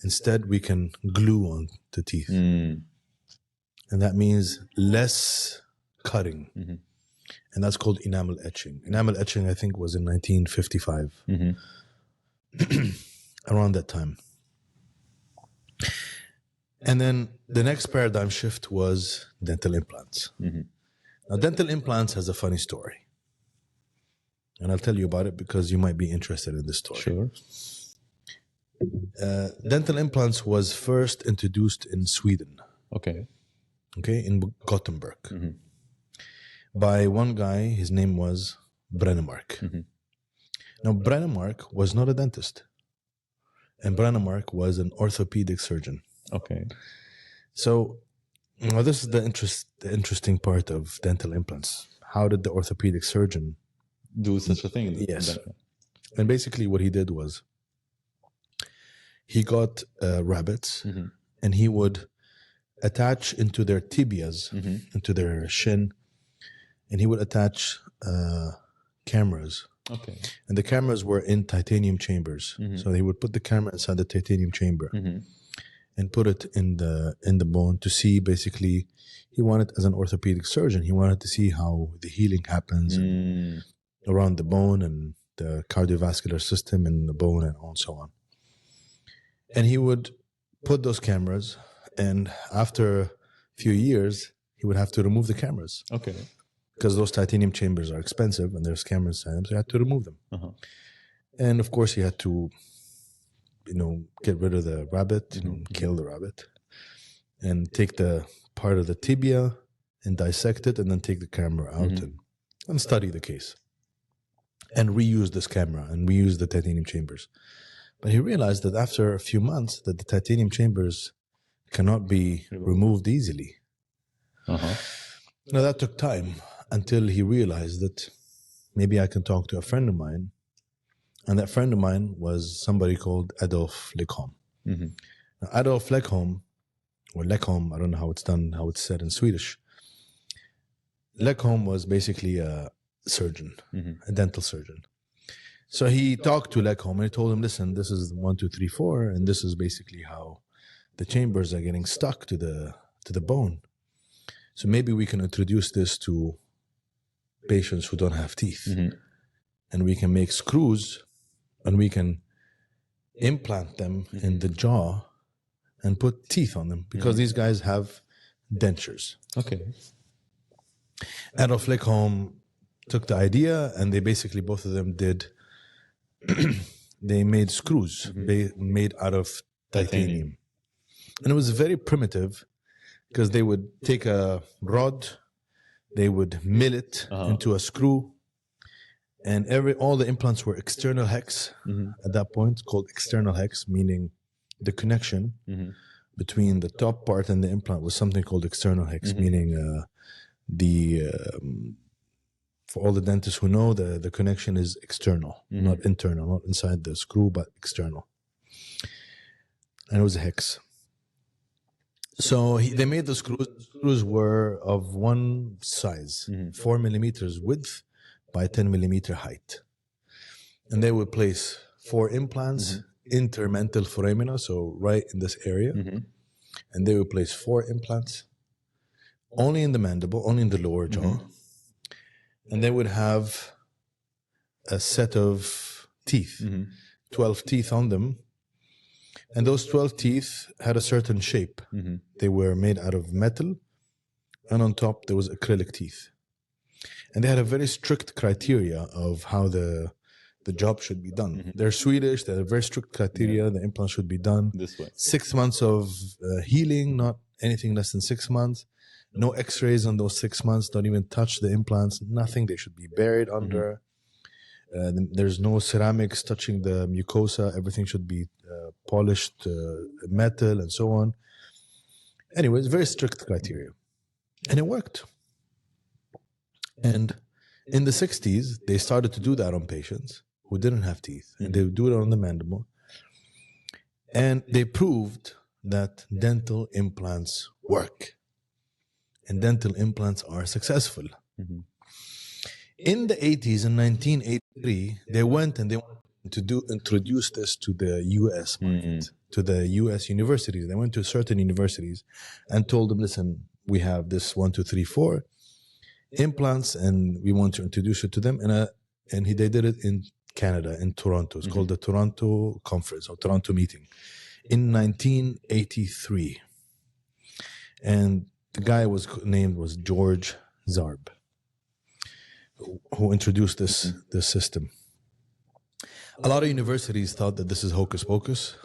Speaker 2: Instead, we can glue on the teeth. And that means less cutting. And that's called enamel etching. Enamel etching, I think, was in 1955, around that time. And then the next paradigm shift was dental implants. Now, dental implants has a funny story. And I'll tell you about it because you might be interested in this story.
Speaker 1: Sure.
Speaker 2: Dental implants was first introduced in Sweden.
Speaker 1: Okay.
Speaker 2: Okay, in Gothenburg. By one guy, his name was Brennemark. Now, Brennemark was not a dentist. And Brennemark was an orthopedic surgeon.
Speaker 1: Okay.
Speaker 2: So, well, this is the interesting part of dental implants. How did the orthopedic surgeon
Speaker 1: do such a thing?
Speaker 2: Yes. And basically what he did was he got rabbits and he would attach into their tibias, into their shin, and he would attach cameras.
Speaker 1: Okay.
Speaker 2: And the cameras were in titanium chambers. So he would put the camera inside the titanium chamber and put it in the bone to see. Basically, he wanted, as an orthopedic surgeon, he wanted to see how the healing happens around the bone and the cardiovascular system in the bone and so on. And he would put those cameras, and after a few years, he would have to remove the cameras.
Speaker 1: Okay.
Speaker 2: Because those titanium chambers are expensive and there's cameras inside them, so he had to remove them. And of course, he had to, get rid of the rabbit, kill the rabbit, and take the part of the tibia and dissect it, and then take the camera out and study the case. And reuse this camera and reuse the titanium chambers. But he realized that after a few months that the titanium chambers cannot be removed easily. Now that took time until he realized that maybe I can talk to a friend of mine. And that friend of mine was somebody called Adolf Lekholm. Now, Adolf Lekholm, or Lekholm, I don't know how it's said in Swedish. Lekholm was basically a surgeon, a dental surgeon. So he talked to Lekholm and he told him, listen, this is 1, 2, 3, 4, and this is basically how the chambers are getting stuck to the bone. So maybe we can introduce this to patients who don't have teeth. And we can make screws and we can implant them in the jaw and put teeth on them because these guys have dentures.
Speaker 1: Okay.
Speaker 2: Adolf Lekholm took the idea and they basically, both of them did, they made screws made out of titanium. And it was very primitive because they would take a rod, they would mill it into a screw, and all the implants were external hex at that point, called external hex, meaning the connection between the top part and the implant was something called external hex, meaning for all the dentists who know, the connection is external, not internal, not inside the screw, but external. And it was a hex. So they made the screws. The screws were of one size, 4 millimeters width by 10 millimeter height. And they would place 4 implants intermental foramina, so right in this area. And they would place 4 implants only in the mandible, only in the lower jaw. And they would have a set of teeth, 12 teeth on them. And those 12 teeth had a certain shape. They were made out of metal, and on top there was acrylic teeth. And they had a very strict criteria of how the job should be done. They're Swedish, they have very strict criteria. The implant should be done
Speaker 1: This way.
Speaker 2: 6 months of healing, not anything less than 6 months. No x-rays on those 6 months, don't even touch the implants, nothing. They should be buried under. There's no ceramics touching the mucosa. Everything should be polished metal and so on. Anyways, very strict criteria. And it worked. And in the 60s, they started to do that on patients. who didn't have teeth, and they would do it on the mandible. And they proved that dental implants work, and dental implants are successful. In the 80s, in 1983, they went and they wanted to introduce this to the U.S. market, to the U.S. universities. They went to certain universities and told them, listen, we have this 1, 2, 3, 4 implants, and we want to introduce it to them. And they did it in Canada, in Toronto. It's called the Toronto Conference or Toronto Meeting in 1983. And the guy was George Zarb, who introduced this system. A lot of universities thought that this is hocus pocus.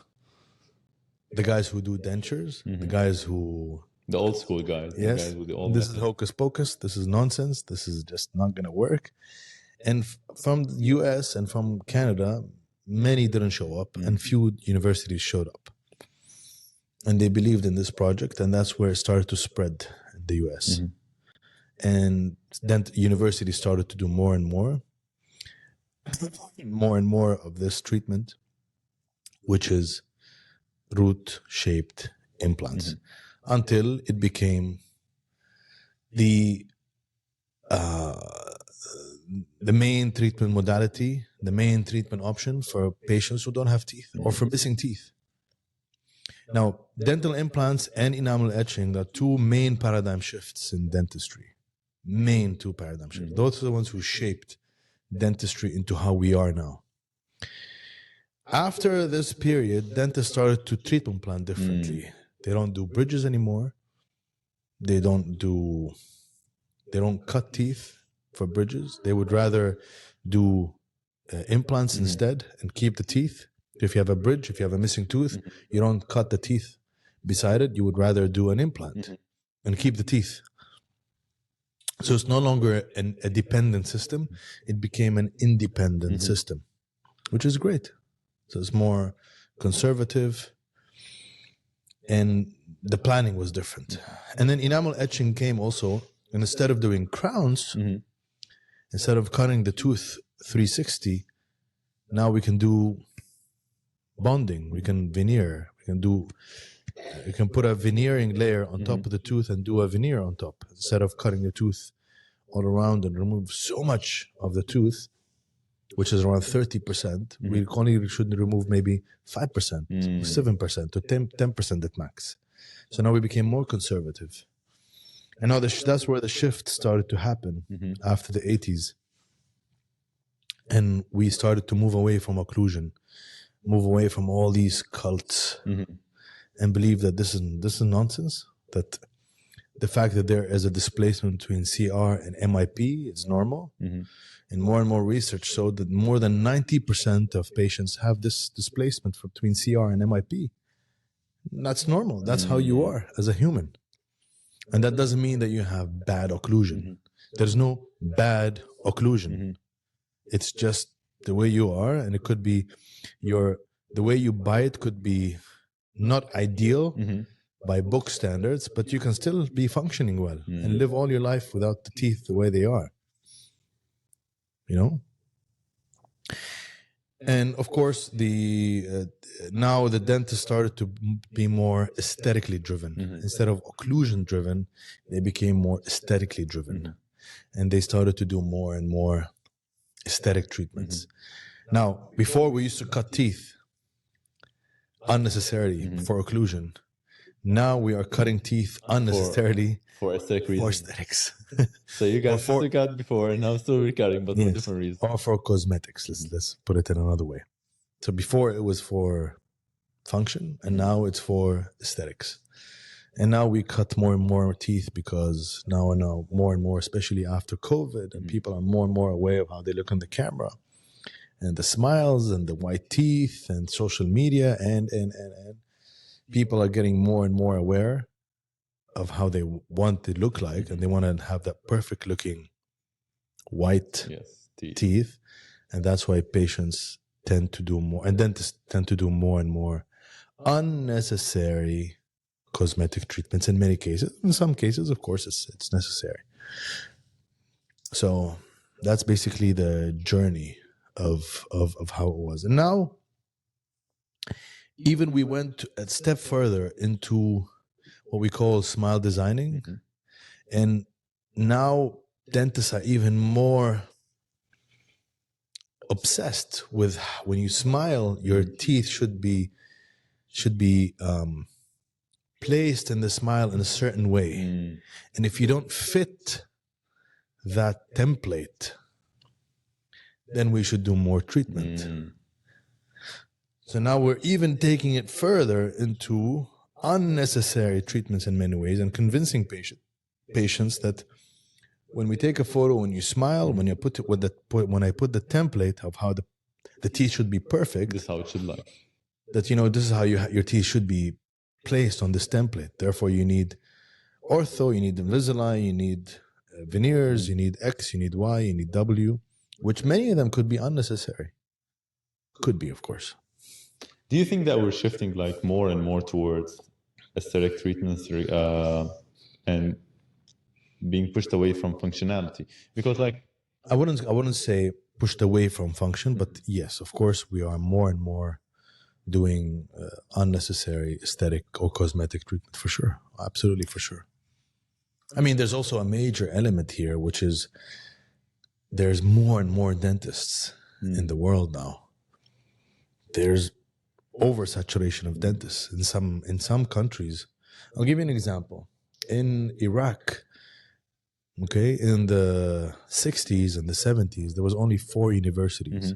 Speaker 2: The guys who do dentures, the guys who...
Speaker 3: The old school guys.
Speaker 2: Yes,
Speaker 3: the guys with the old
Speaker 2: this
Speaker 3: methods.
Speaker 2: is hocus pocus. This is nonsense. This is just not going to work. And from the US and from Canada, many didn't show up, and few universities showed up. And they believed in this project, and that's where it started to spread in the US. And then universities started to do more and more of this treatment, which is root-shaped implants, until it became the main treatment modality, the main treatment option for patients who don't have teeth or for missing teeth. Now, dental implants and enamel etching are two main paradigm shifts in dentistry. Main two paradigm shifts. Those are the ones who shaped dentistry into how we are now. After this period, dentists started to treat implant differently. They don't do bridges anymore. They don't cut teeth for bridges. They would rather do implants instead and keep the teeth. If you have a bridge, if you have a missing tooth, you don't cut the teeth beside it. You would rather do an implant and keep the teeth. So it's no longer a dependent system. It became an independent system, which is great. So it's more conservative, and the planning was different. And then enamel etching came also, and instead of doing crowns, instead of cutting the tooth 360, now we can do bonding, we can veneer, you can put a veneering layer on top of the tooth and do a veneer on top, instead of cutting the tooth all around and remove so much of the tooth, which is around 30%. We only should remove maybe 5%, 7% to 10% at max. So now we became more conservative. And now that's where the shift started to happen after the 80s. And we started to move away from occlusion, move away from all these cults, and believe that this is nonsense, that the fact that there is a displacement between CR and MIP is normal. And more research showed that more than 90% of patients have this displacement between CR and MIP. That's normal. That's how you are as a human. And that doesn't mean that you have bad occlusion. There's no bad occlusion. It's just the way you are, and it could be the way you bite could be not ideal by book standards, but you can still be functioning well and live all your life without the teeth the way they are. You know? And of course, now the dentist started to be more aesthetically driven. Instead of occlusion driven, they became more aesthetically driven. And they started to do more and more aesthetic treatments. Now, before we used to cut teeth unnecessarily for occlusion. Now we are cutting teeth unnecessarily
Speaker 3: for aesthetic reasons.
Speaker 2: for aesthetics.
Speaker 3: So you guys used to cut before, and now still recutting, but for different reasons.
Speaker 2: Or for cosmetics. Let's put it in another way. So before it was for function, and now it's for aesthetics. And now we cut more and more teeth because now more and more, especially after COVID, and people are more and more aware of how they look on the camera, and the smiles and the white teeth and social media, and people are getting more and more aware of how they want to look like, and they want to have that perfect looking white teeth. And that's why patients tend to do more, and dentists tend to do more and more unnecessary cosmetic treatments in many cases. In some cases, of course, it's necessary. So that's basically the journey of how it was. And now, even we went a step further into what we call smile designing. And now dentists are even more obsessed with when you smile, your teeth should be placed in the smile in a certain way. And if you don't fit that template, then we should do more treatment. So now we're even taking it further into unnecessary treatments in many ways and convincing patients that when we take a photo, when you smile, when you put it with when I put the template of how the teeth should be perfect,
Speaker 3: This is how it should look.
Speaker 2: that this is how your teeth should be placed on this template. Therefore, you need ortho, you need Invisalign, you need veneers, you need X, you need Y, you need W, which many of them could be unnecessary. Could be, of course.
Speaker 3: Do you think that we're shifting like more and more towards aesthetic treatments and being pushed away from functionality? Because like
Speaker 2: I wouldn't say pushed away from function, but yes, of course, we are more and more doing unnecessary aesthetic or cosmetic treatment for sure. Absolutely, for sure. I mean, there's also a major element here, which is there's more and more dentists in the world now. There's oversaturation of dentists in some countries. I'll give you an example. In Iraq, okay, in the 60s and the 70s, there was only 4 universities.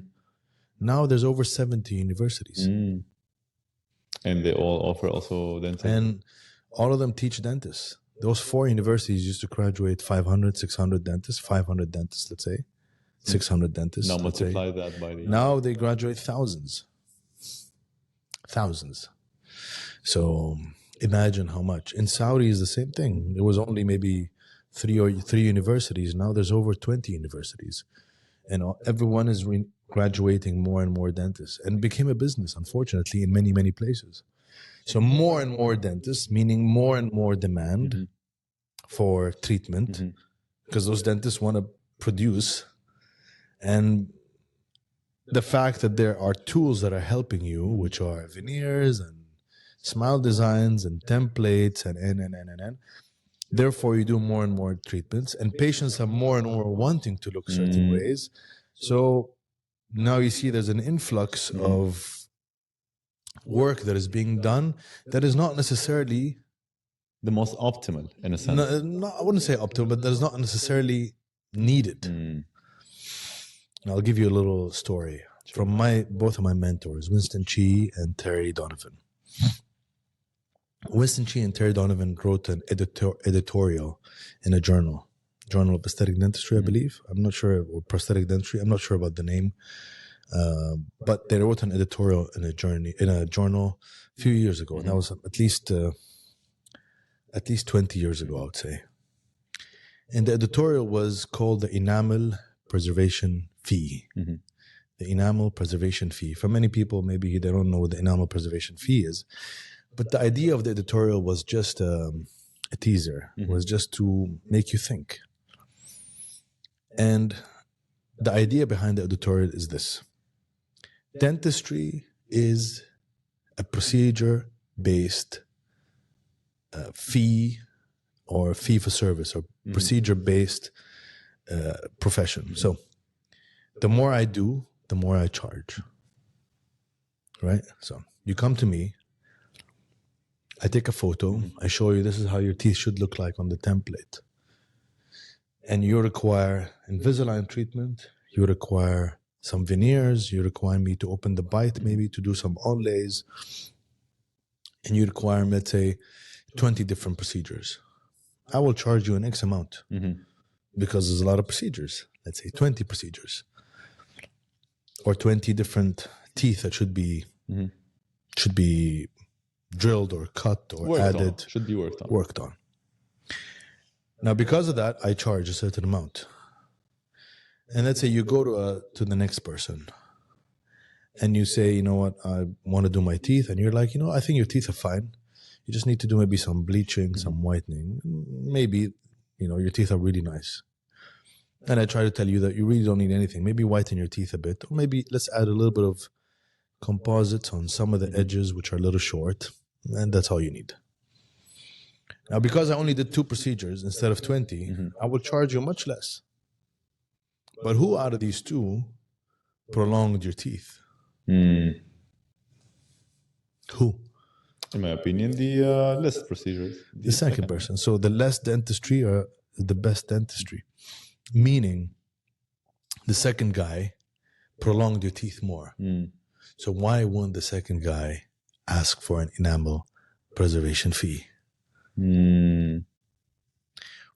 Speaker 2: Now there's over 70 universities.
Speaker 3: And they all offer also dental.
Speaker 2: And all of them teach dentists. Those 4 universities used to graduate 500, 600 dentists, 500 dentists, let's say, 600 dentists.
Speaker 3: Now multiply that by the...
Speaker 2: Now they graduate thousands. So imagine how much. In Saudi is the same thing. There was only maybe 3 universities. Now there's over 20 universities. And everyone is graduating more and more dentists. And it became a business, unfortunately, in many, many places. So more and more dentists, meaning more and more demand for treatment, because those dentists want to produce. And the fact that there are tools that are helping you, which are veneers and smile designs and templates and therefore you do more and more treatments, and patients are more and more wanting to look certain ways. So now you see there's an influx of work that is being done that is not necessarily
Speaker 3: the most optimal in a sense.
Speaker 2: I wouldn't say optimal, but that is not necessarily needed. And I'll give you a little story from both of my mentors, Winston Chi and Terry Donovan. Winston Chi and Terry Donovan wrote an editorial in a journal of aesthetic dentistry, I believe. I'm not sure, or prosthetic dentistry. I'm not sure about the name. But they wrote an editorial in a journal a few years ago. And that was at least 20 years ago, I would say. And the editorial was called the Enamel Preservation Fee. The enamel preservation fee. For many people, maybe they don't know what the enamel preservation fee is. But the idea of the editorial was just a teaser. It was just to make you think. And the idea behind the editorial is this. Dentistry is a procedure-based fee or fee for service or procedure-based profession. So the more I do, the more I charge. Right? So you come to me, I take a photo, I show you this is how your teeth should look like on the template. And you require Invisalign treatment, you require some veneers, you require me to open the bite, maybe to do some onlays, and you require, let's say, 20 different procedures. I will charge you an X amount because there's a lot of procedures. Let's say 20 procedures or 20 different teeth that should be drilled or cut or added.
Speaker 3: Should be worked on.
Speaker 2: Now, because of that, I charge a certain amount. And let's say you go to the next person and you say, you know what, I want to do my teeth. And you're like, I think your teeth are fine. You just need to do maybe some bleaching, some whitening. Maybe, your teeth are really nice. And I try to tell you that you really don't need anything. Maybe whiten your teeth a bit, or maybe let's add a little bit of composites on some of the edges, which are a little short, and that's all you need. Now, because I only did 2 procedures instead of 20, I will charge you much less. But who out of these 2 prolonged your teeth? Who?
Speaker 3: In my opinion, the less procedures.
Speaker 2: The second person. So the less dentistry are the best dentistry. Meaning, the second guy prolonged your teeth more. So why won't the second guy ask for an enamel preservation fee?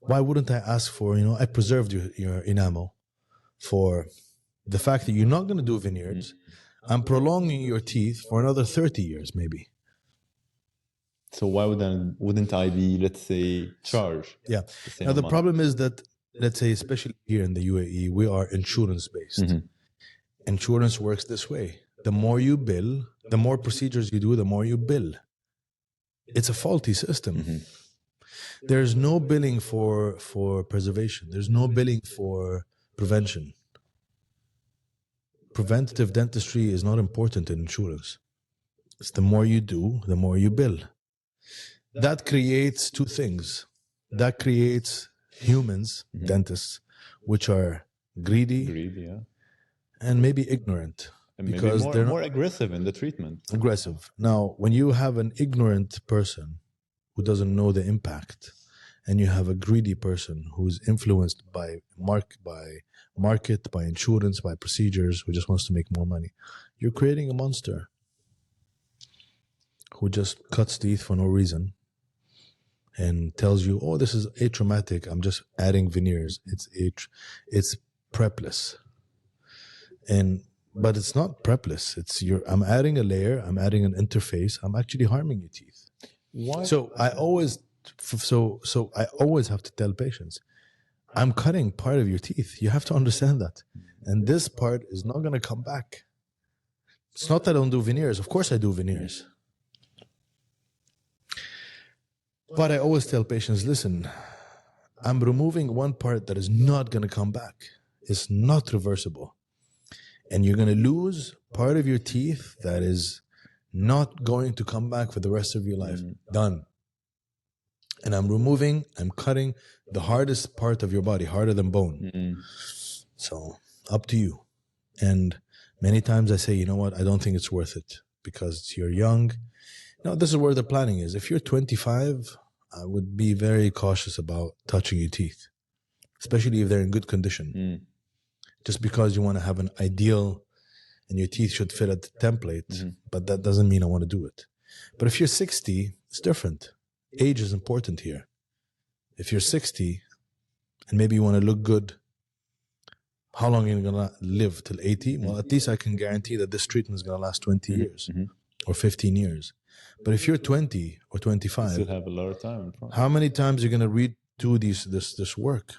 Speaker 2: Why wouldn't I ask for, I preserved your enamel for the fact that you're not going to do veneers. I'm prolonging your teeth for another 30 years, maybe.
Speaker 3: So why wouldn't I be, let's say, charged?
Speaker 2: Yeah. Now, the problem is that, let's say, especially here in the UAE, we are insurance-based. Insurance works this way. The more you bill, the more procedures you do, the more you bill. It's a faulty system. There's no billing for preservation. There's no billing for prevention. Preventative dentistry is not important in insurance. It's the more you do, the more you bill. That creates 2 things. That creates humans, dentists, which are greedy, and maybe ignorant.
Speaker 3: And
Speaker 2: because
Speaker 3: maybe
Speaker 2: they're
Speaker 3: more aggressive in the treatment.
Speaker 2: Aggressive. Now, when you have an ignorant person who doesn't know the impact, and you have a greedy person who's influenced by market, by insurance, by procedures, who just wants to make more money, you're creating a monster who just cuts teeth for no reason and tells you, oh, this is atraumatic, I'm just adding veneers. It's prepless. But it's not prepless. I'm adding a layer, I'm adding an interface, I'm actually harming your teeth.
Speaker 3: Why?
Speaker 2: So I always have to tell patients, I'm cutting part of your teeth. You have to understand that. And this part is not going to come back. It's not that I don't do veneers. Of course I do veneers. But I always tell patients, listen, I'm removing one part that is not going to come back. It's not reversible. And you're going to lose part of your teeth that is not going to come back for the rest of your life. Done. And I'm cutting the hardest part of your body, harder than bone. So up to you. And many times I say, you know what, I don't think it's worth it because you're young. No, this is where the planning is. If you're 25, I would be very cautious about touching your teeth, especially if they're in good condition. Just because you want to have an ideal and your teeth should fit at the template, but that doesn't mean I want to do it. But if you're 60, it's different. Age is important here. If you're 60 and maybe you want to look good, how long are you going to live? Till 80? Well, at least I can guarantee that this treatment is going to last 20 years or 15 years. But if you're 20 or 25,
Speaker 3: you still have a lot of time in front.
Speaker 2: How many times are you going to redo this work?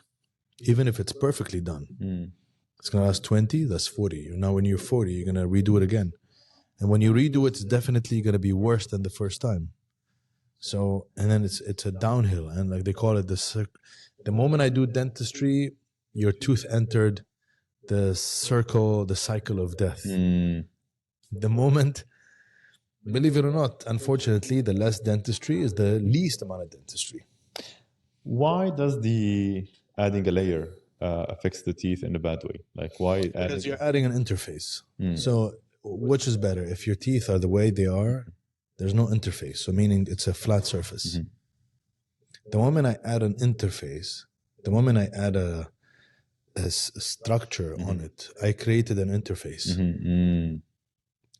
Speaker 2: Even if it's perfectly done. It's going to last 20, that's 40. Now when you're 40, you're going to redo it again. And when you redo it, it's definitely going to be worse than the first time. So, and then it's a downhill. And like they call it the moment I do dentistry, your tooth entered the cycle of death. The moment, believe it or not, unfortunately, the less dentistry is the least amount of dentistry.
Speaker 3: Why does the adding a layer affects the teeth in a bad way? Like why?
Speaker 2: Because you're adding an interface. So which is better? If your teeth are the way they are, there's no interface. So meaning it's a flat surface. The moment I add an interface, the moment I add a structure on it, I created an interface.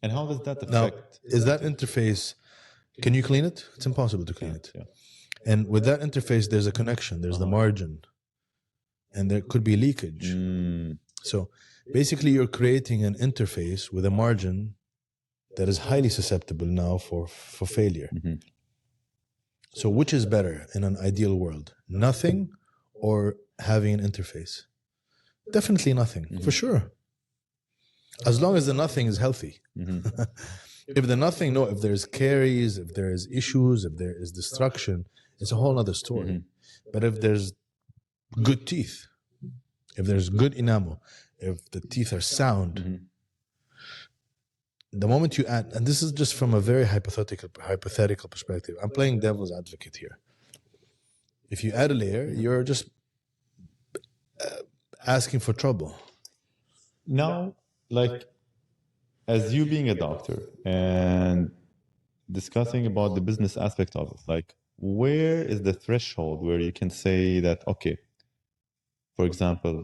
Speaker 3: And how does that affect?
Speaker 2: Now, is that interface, can you clean it? It's impossible to clean it. And with that interface, there's a connection, there's the margin, and there could be leakage. So basically, you're creating an interface with a margin that is highly susceptible now for failure. So which is better in an ideal world? Nothing or having an interface? Definitely nothing, for sure. As long as the nothing is healthy. If there's caries, if there is issues, if there is destruction, it's a whole other story. But if there's good teeth, if there's good enamel, if the teeth are sound, the moment you add, and this is just from a very hypothetical perspective, I'm playing devil's advocate here. If you add a layer, you're just asking for trouble.
Speaker 3: Now, like, as you being a doctor and discussing about the business aspect of it, like, where is the threshold where you can say that, okay, for example,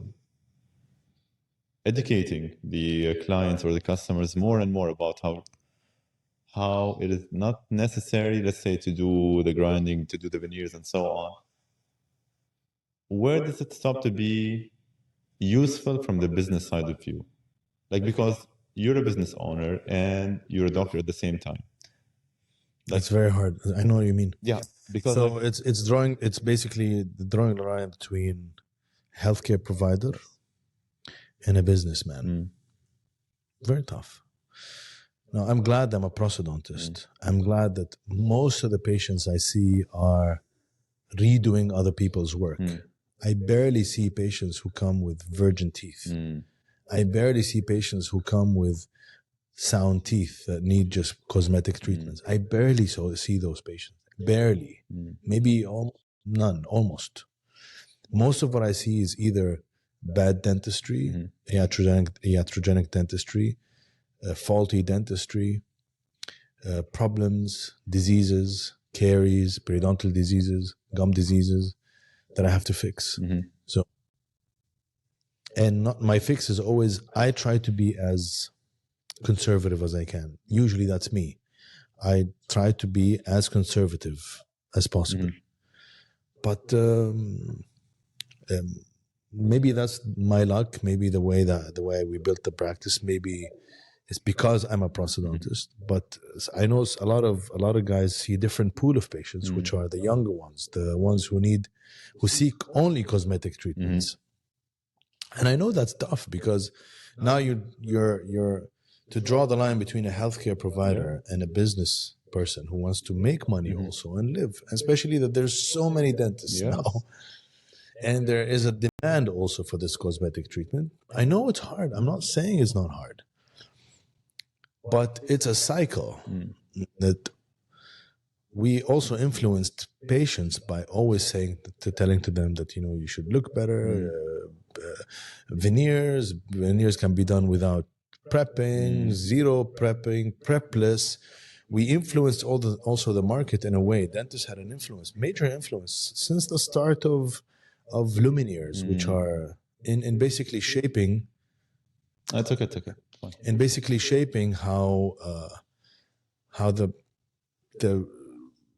Speaker 3: educating the clients or the customers more and more about how it is not necessary, let's say, to do the grinding, to do the veneers and so on. Where does it stop to be useful from the business side of view? Like, because you're a business owner and you're a doctor at the same time.
Speaker 2: That's very hard. I know what you mean.
Speaker 3: Yeah, because
Speaker 2: so it's basically drawing the line between healthcare provider and a businessman. Very tough. Now, I'm glad I'm a prosthodontist. I'm glad that most of the patients I see are redoing other people's work. I barely see patients who come with virgin teeth. I barely see patients who come with sound teeth that need just cosmetic treatments. I barely see those patients. Barely. Maybe none, almost. Most of what I see is either bad dentistry, iatrogenic dentistry, faulty dentistry, problems, diseases, caries, periodontal diseases, gum diseases that I have to fix. So, and my fix is always, I try to be as conservative as I can. Usually that's me. I try to be as conservative as possible. But maybe that's my luck. Maybe the way we built the practice, maybe it's because I'm a prosthodontist. But I know a lot of guys see a different pool of patients, which are the younger ones, the ones who seek only cosmetic treatments. And I know that's tough because now you're to draw the line between a healthcare provider and a business person who wants to make money also and live, especially that there's so many dentists now. And there is a demand also for this cosmetic treatment. I know it's hard. I'm not saying it's not hard. But it's a cycle that we also influenced patients by always telling to them that, you should look better. Veneers can be done without prepping, zero prepping, prepless. We influenced also the market in a way. Dentists had an influence, major influence, since the start of luminaires, which are in basically shaping.
Speaker 3: It's okay.
Speaker 2: And basically shaping how the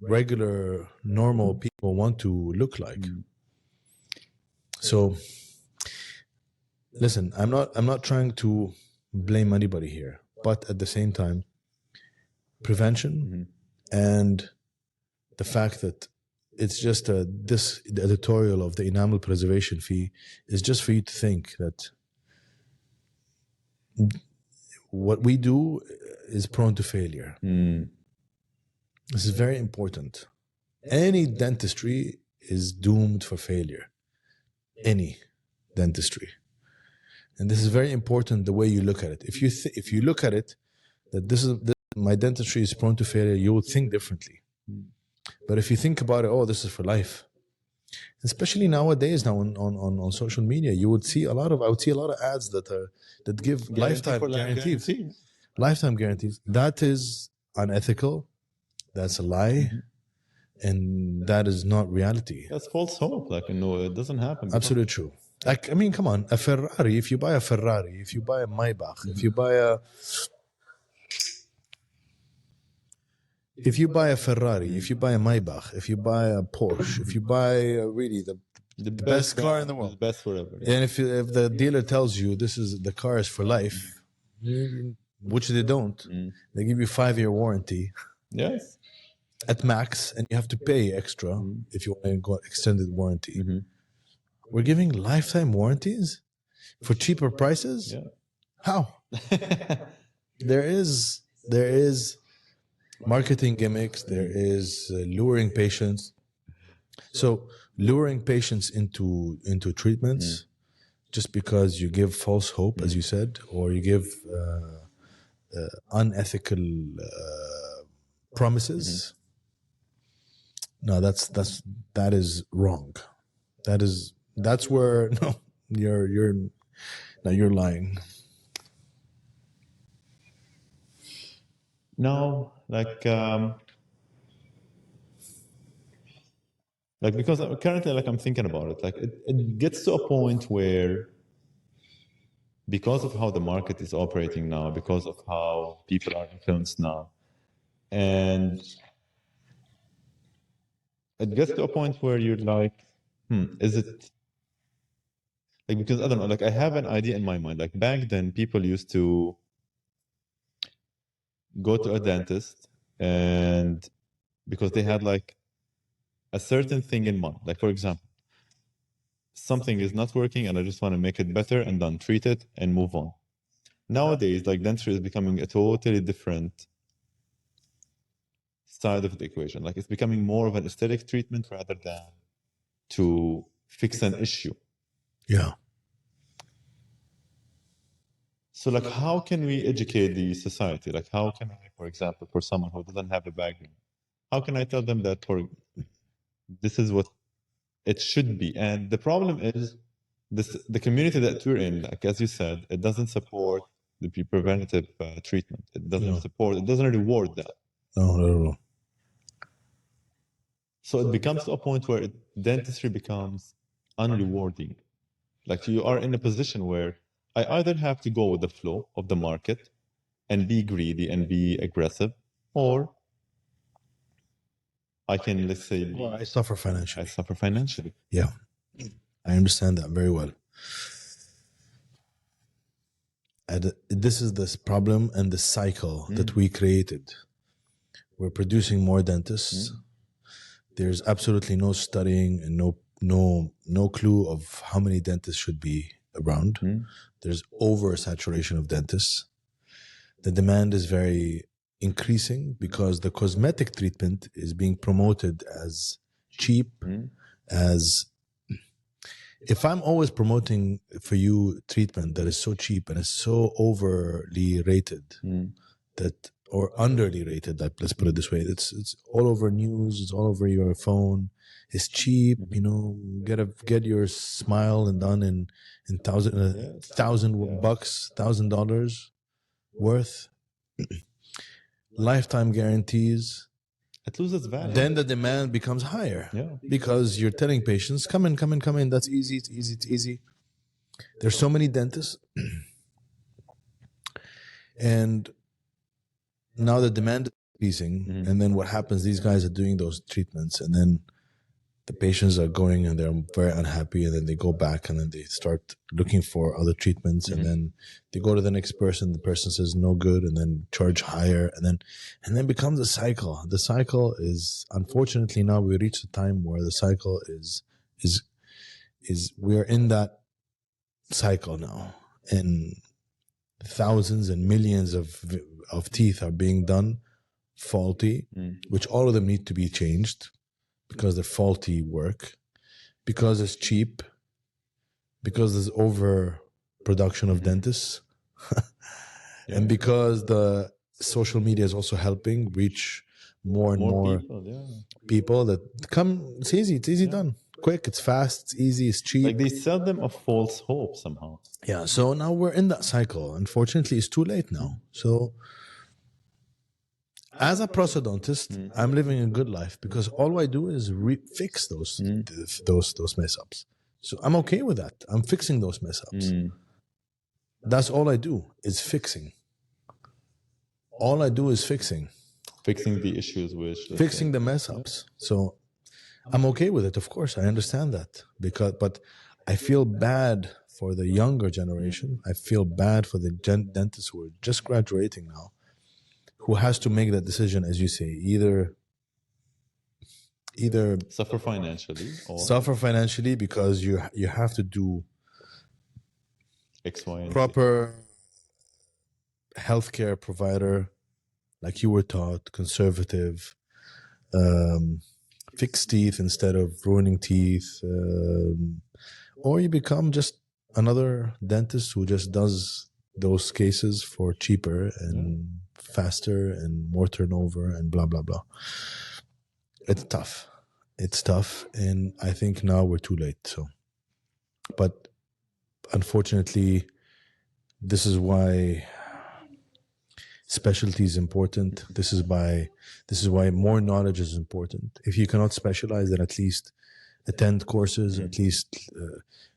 Speaker 2: regular normal people want to look like. So listen, I'm not trying to blame anybody here, but at the same time, prevention and the fact that it's just the editorial of the enamel preservation fee is just for you to think that what we do is prone to failure. This is very important. Any dentistry is doomed for failure. Any dentistry. And this is very important, the way you look at it. If you look at it, that my dentistry is prone to failure, you would think differently. But if you think about it, this is for life. Especially nowadays, on social media, I would see a lot of ads that give lifetime guarantees. Lifetime guarantees. That is unethical. That's a lie. And that is not reality.
Speaker 3: That's false hope. It doesn't happen.
Speaker 2: Absolutely true. Come on, a Ferrari, if you buy a Ferrari, if you buy a Maybach, if you buy a Ferrari, if you buy a Maybach, if you buy a Porsche, if you buy really the best car in the world,
Speaker 3: the best forever.
Speaker 2: And if the dealer tells you the car is for life, which they don't, they give you 5-year warranty.
Speaker 3: Yes.
Speaker 2: At max, and you have to pay extra if you want to go extended warranty. We're giving lifetime warranties for cheaper prices?
Speaker 3: Yeah.
Speaker 2: How? There is marketing gimmicks. There is luring patients. So luring patients into treatments just because you give false hope, as you said, or you give unethical promises. No, that is wrong. That's where you're lying.
Speaker 3: No, because currently, I'm thinking about it, it gets to a point where, because of how the market is operating now, because of how people are influenced now, and it gets to a point where you're like, is it, because I don't know, I have an idea in my mind. Back then, people used to go to a dentist, and because they had a certain thing in mind. For example, something is not working and I just want to make it better and then treat it and move on. Nowadays, dentistry is becoming a totally different side of the equation. It's becoming more of an aesthetic treatment rather than to fix an issue.
Speaker 2: Yeah.
Speaker 3: So how can we educate the society? How can I, for example, for someone who doesn't have a background, how can I tell them that this is what it should be? And the problem is the community that we're in, as you said, it doesn't support the preventative treatment. It doesn't it doesn't reward that.
Speaker 2: No.
Speaker 3: So it becomes to a point where dentistry becomes unrewarding. You are in a position where I either have to go with the flow of the market and be greedy and be aggressive, or I can, let's say,
Speaker 2: I suffer financially.
Speaker 3: I suffer financially.
Speaker 2: Yeah, I understand that very well. And this is this problem and the cycle that we created. We're producing more dentists. There's absolutely no studying and no clue of how many dentists should be around. There's oversaturation of dentists. The demand is very increasing because the cosmetic treatment is being promoted as cheap, as if I'm always promoting for you treatment that is so cheap and is so overly rated that, or underly rated, let's put it this way, it's all over news, it's all over your phone, it's cheap, get your smile and done in $1,000 $1,000 worth, lifetime guarantees.
Speaker 3: It loses value.
Speaker 2: Then the demand becomes higher because you're telling patients, come in, that's easy, it's easy. There's so many dentists. And now the demand is increasing. And then what happens, these guys are doing those treatments and then the patients are going and they're very unhappy, and then they go back and then they start looking for other treatments, and then they go to the next person, the person says no good, and then charge higher, and then becomes a cycle. The cycle is, unfortunately, now we reach the time where the cycle is we're in that cycle now, and thousands and millions of teeth are being done faulty, which all of them need to be changed because they're faulty work, because it's cheap, because there's overproduction of dentists, and because the social media is also helping reach more and more people that come. It's easy done, quick, it's fast, it's easy, it's cheap.
Speaker 3: They sell them a false hope somehow.
Speaker 2: Yeah, so now we're in that cycle. Unfortunately, it's too late now. So as a prosthodontist, I'm living a good life because all I do is fix those mess ups. So I'm okay with that. I'm fixing those mess ups. That's all I do is fixing. All I do is fixing
Speaker 3: the issues,
Speaker 2: fixing the mess ups. So I'm okay with it. Of course, I understand that but I feel bad for the younger generation. I feel bad for the dentists who are just graduating now, who has to make that decision, as you say, either
Speaker 3: suffer financially,
Speaker 2: because you have to do
Speaker 3: X, Y, and
Speaker 2: proper healthcare provider, like you were taught, conservative, fix teeth instead of ruining teeth, or you become just another dentist who just does those cases for cheaper and faster and more turnover and blah, blah, blah. It's tough. It's tough. And I think now we're too late. So, but unfortunately, this is why specialty is important. This is why more knowledge is important. If you cannot specialize, then at least attend courses, at least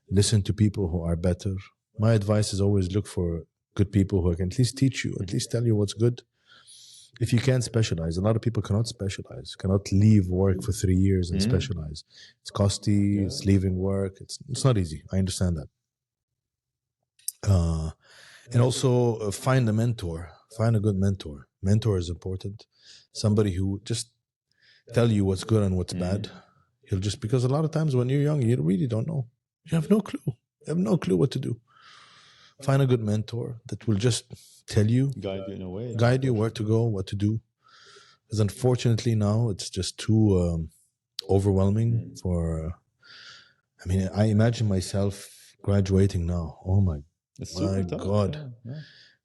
Speaker 2: listen to people who are better. My advice is always look for good people who can at least teach you, at least tell you what's good. If you can't specialize, a lot of people cannot specialize, cannot leave work for 3 years and specialize. It's costly, it's leaving work. It's not easy. I understand that. And also find a mentor, find a good mentor. Mentor is important. Somebody who just tell you what's good and what's bad. Because a lot of times when you're young, you really don't know. You have no clue. You have no clue what to do. Find a good mentor that will just tell you,
Speaker 3: guide you in a way,
Speaker 2: guide you where to go, what to do. Because unfortunately now it's just too overwhelming for. I mean, I imagine myself graduating now. Oh my God!
Speaker 3: Yeah.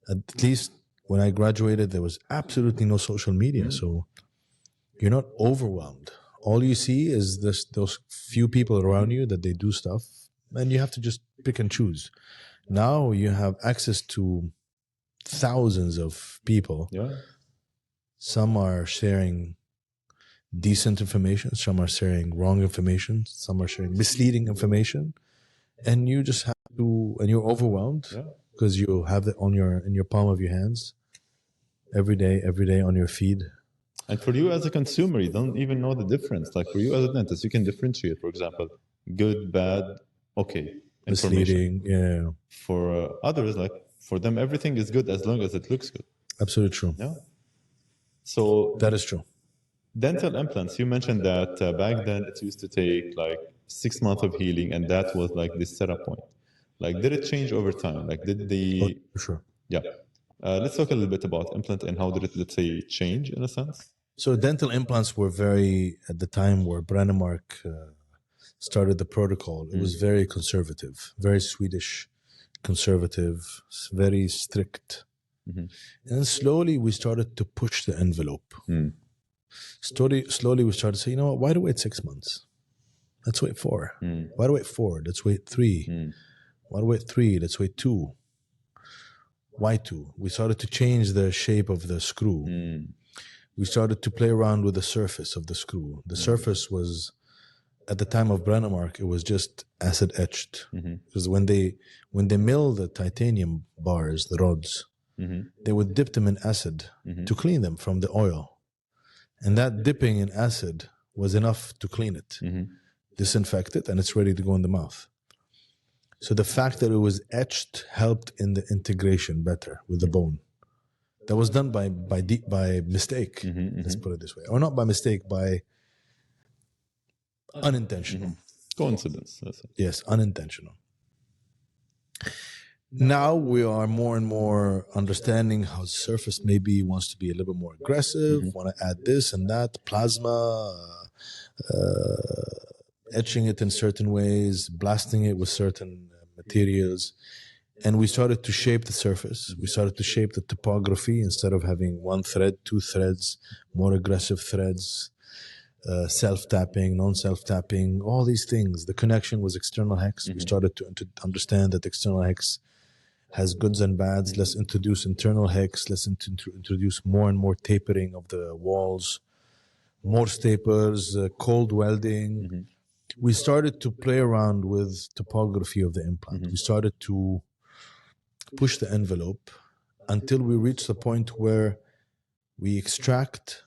Speaker 2: At least when I graduated, there was absolutely no social media, so you're not overwhelmed. All you see is those few people around you that they do stuff, and you have to just pick and choose. Now you have access to thousands of people.
Speaker 3: Yeah.
Speaker 2: Some are sharing decent information, some are sharing wrong information, some are sharing misleading information, and you just have to, and you're overwhelmed because you have it in your palm of your hands every day on your feed.
Speaker 3: And for you as a consumer, you don't even know the difference. Like for you as a dentist, you can differentiate, for example, good, bad, okay,
Speaker 2: misleading, yeah.
Speaker 3: For others, like for them, everything is good as long as it looks good.
Speaker 2: Absolutely true.
Speaker 3: Yeah. So
Speaker 2: that is true.
Speaker 3: Dental implants, you mentioned that back then it used to take like 6 months of healing, and that was like the setup point. Like, did it change over time? Like, did the...
Speaker 2: For sure.
Speaker 3: Yeah. Let's talk a little bit about implant and how did it, let's say, change in a sense?
Speaker 2: So dental implants were at the time where Brannemark started the protocol, it was very conservative, very Swedish conservative, very strict. And slowly we started to push the envelope. Slowly we started to say, you know what, why do we wait 6 months? Let's wait 4. Why do we wait 4? Let's wait 3. Why do we wait 3? Let's wait 2. Why 2? We started to change the shape of the screw. We started to play around with the surface of the screw. The surface was, at the time of Brannemark, it was just acid etched. Because when they mill the titanium bars, the rods, they would dip them in acid to clean them from the oil. And that dipping in acid was enough to clean it, disinfect it, and it's ready to go in the mouth. So the fact that it was etched helped in the integration better with the bone. That was done by mistake, let's put it this way. Or not by mistake, by unintentional.
Speaker 3: Coincidence.
Speaker 2: Yes, unintentional. Now we are more and more understanding how the surface maybe wants to be a little bit more aggressive, want to add this and that, plasma, etching it in certain ways, blasting it with certain materials. And we started to shape the surface. We started to shape the topography instead of having 1 thread, 2 threads, more aggressive threads, self-tapping, non-self-tapping, all these things. The connection was external hex. We started to understand that external hex has goods and bads. Let's introduce internal hex. Let's introduce more and more tapering of the walls, more staples, cold welding. We started to play around with topography of the implant. We started to push the envelope until we reach the point where we extract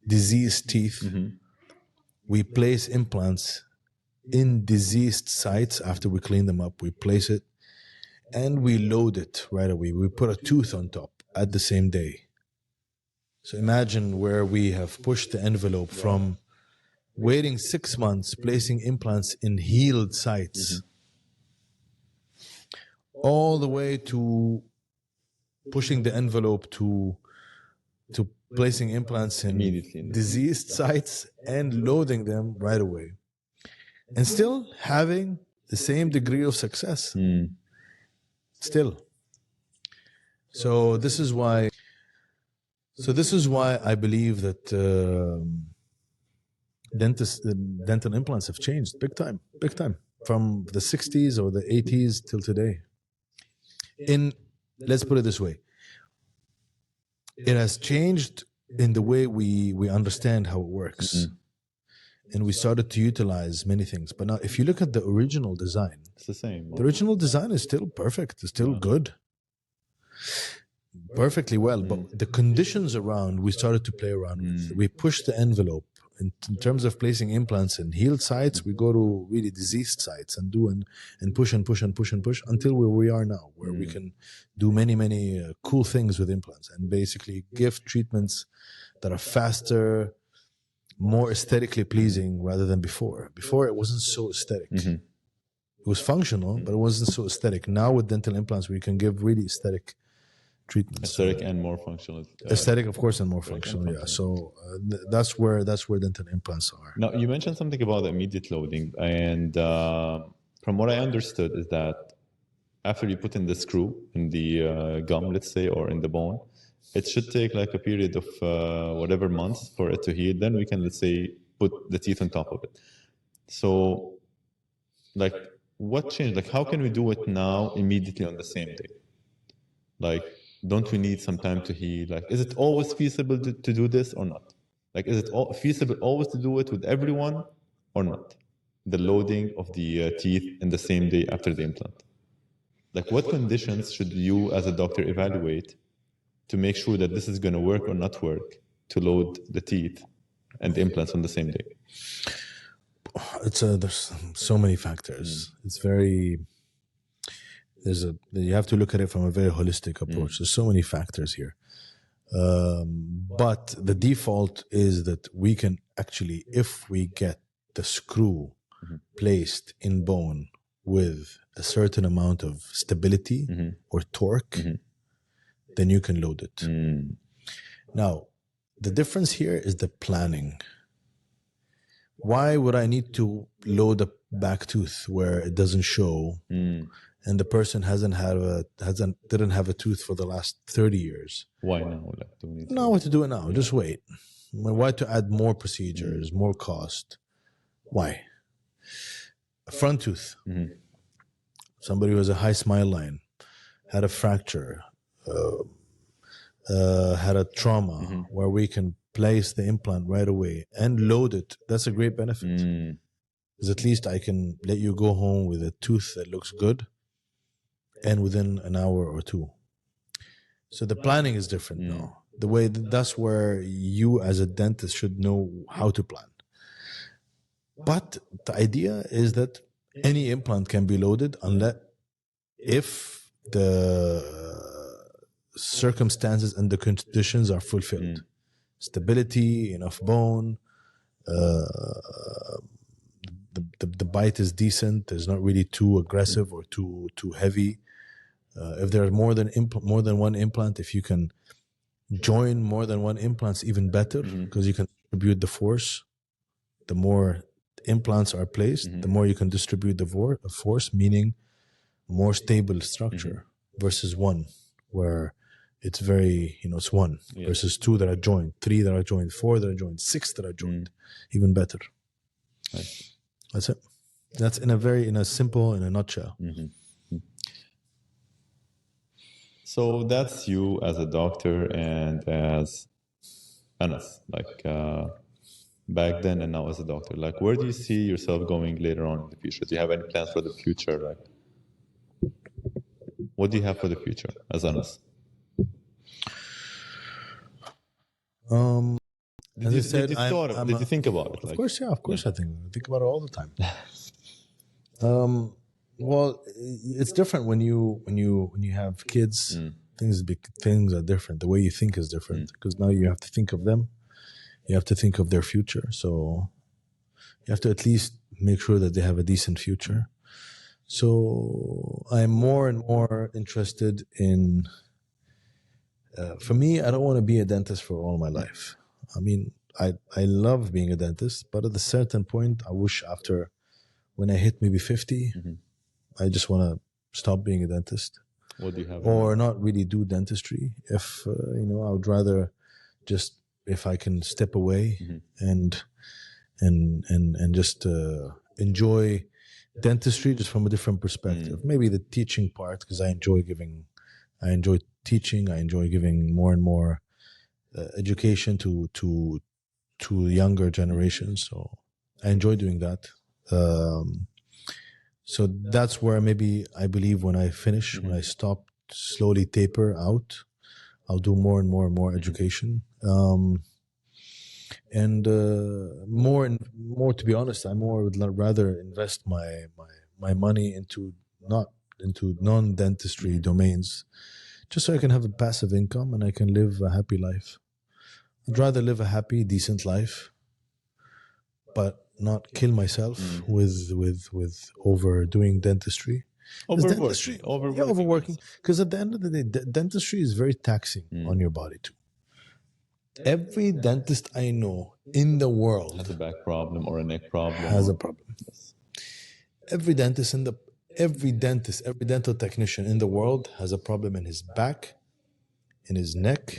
Speaker 2: diseased teeth. We place implants in diseased sites after we clean them up. We place it and we load it right away. We put a tooth on top at the same day. So imagine where we have pushed the envelope from waiting 6 months, placing implants in healed sites, all the way to pushing the envelope to placing implants in diseased sites and loading them right away. And still having the same degree of success still. So this is why I believe that dental implants have changed big time from the 60s or the 80s till today. Let's put it this way. It has changed in the way we understand how it works. And we started to utilize many things. But now, if you look at the original design,
Speaker 3: it's the same.
Speaker 2: The original design is still perfect. It's still good. Perfectly well. But the conditions around, we started to play around with. We pushed the envelope. In terms of placing implants in healed sites, we go to really diseased sites and do and push and push and push and push until where we are now, where we can do many cool things with implants and basically give treatments that are faster, more aesthetically pleasing rather than before. Before, it wasn't so aesthetic. It was functional, but it wasn't so aesthetic. Now with dental implants, we can give really aesthetic treatments.
Speaker 3: Aesthetic and more functional.
Speaker 2: Aesthetic, of course, and more functional. Yeah. So that's where dental implants are.
Speaker 3: Now, you mentioned something about the immediate loading, and from what I understood is that after you put in the screw in the gum, let's say, or in the bone, it should take like a period of whatever months for it to heal. Then we can, let's say, put the teeth on top of it. So, like, what changed? Like, how can we do it now immediately on the same day? Like, don't we need some time to heal? Like, is it always feasible to do this or not? Like, is it feasible always to do it with everyone or not? The loading of the teeth in the same day after the implant. Like, what conditions should you as a doctor evaluate to make sure that this is going to work or not work to load the teeth and the implants on the same day?
Speaker 2: There's so many factors. It's very... you have to look at it from a very holistic approach. There's so many factors here. But the default is that we can actually, if we get the screw placed in bone with a certain amount of stability or torque, then you can load it. Now, the difference here is the planning. Why would I need to load a back tooth where it doesn't show and the person didn't have a tooth for the last 30 years?
Speaker 3: Why now? Like,
Speaker 2: now what to do it now? Just wait. Why to add more procedures, more cost? Why? A front tooth. Somebody who has a high smile line, had a fracture, had a trauma, where we can place the implant right away and load it. That's a great benefit. Because at least I can let you go home with a tooth that looks good and within an hour or two. So the planning is different now. That's where you as a dentist should know how to plan. But the idea is that any implant can be loaded if the circumstances and the conditions are fulfilled. Stability, enough bone, the bite is decent, it's not really too aggressive or too heavy. If there are more than one implant, if you can join more than one implants, even better, because you can distribute the force. The more implants are placed, the more you can distribute the force, meaning more stable structure versus one, where it's very, it's one versus two that are joined, three that are joined, four that are joined, six that are joined, even better.
Speaker 3: Right.
Speaker 2: That's it. That's in a nutshell.
Speaker 3: So that's you as a doctor and as Anas, like back then and now as a doctor. Like, where do you see yourself going later on in the future? Do you have any plans for the future? Like, what do you have for the future as Anas? Did you think about it?
Speaker 2: Of course, yeah. Of course, I think about it all the time. Well, it's different when you have kids. Things are different. The way you think is different because now you have to think of them. You have to think of their future. So you have to at least make sure that they have a decent future. So I'm more and more interested in. For me, I don't want to be a dentist for all my life. I mean, I love being a dentist, but at a certain point, I wish after when I hit maybe 50, I just want to stop being a dentist.
Speaker 3: What do you have?
Speaker 2: Or not really do dentistry. If, I would rather just, if I can step away and just enjoy dentistry just from a different perspective. Maybe the teaching part, because I enjoy teaching. I enjoy giving more and more education to younger generations. So I enjoy doing that. So that's where maybe I believe when I finish, when I stop, slowly taper out, I'll do more and more and more education. And more, to be honest, I would rather invest my money into non-dentistry domains, just so I can have a passive income and I can live a happy life. I'd rather live a happy, decent life, but not kill myself with overdoing dentistry. Overworking. Because at the end of the day, dentistry is very taxing on your body too. Every dentist I know in the world
Speaker 3: has a back problem or a neck problem.
Speaker 2: Has a problem. Yes. Every dental technician in the world has a problem in his back, in his neck,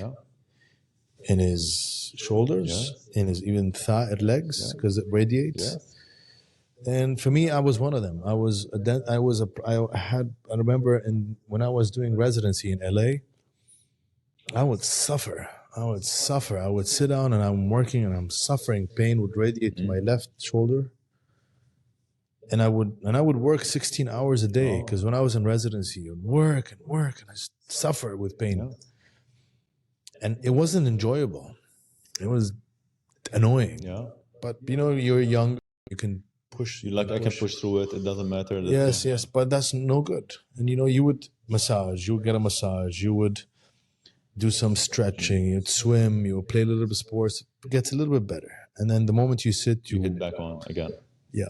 Speaker 2: in his shoulders, in his even thigh and legs, because it radiates. And for me, I was one of them. I remember when I was doing residency in LA, I would suffer. I would sit down and I'm working and I'm suffering. Pain would radiate to my left shoulder. And I would work 16 hours a day, because when I was in residency, I would work and I suffer with pain. And it wasn't enjoyable. It was annoying. But you're young, you can push.
Speaker 3: I can push through it. It doesn't matter.
Speaker 2: Yes, but that's no good. And you would massage. You would get a massage. You would do some stretching. You'd swim. You would play a little bit of sports. It gets a little bit better. And then the moment you sit,
Speaker 3: you get back on again.
Speaker 2: Yeah.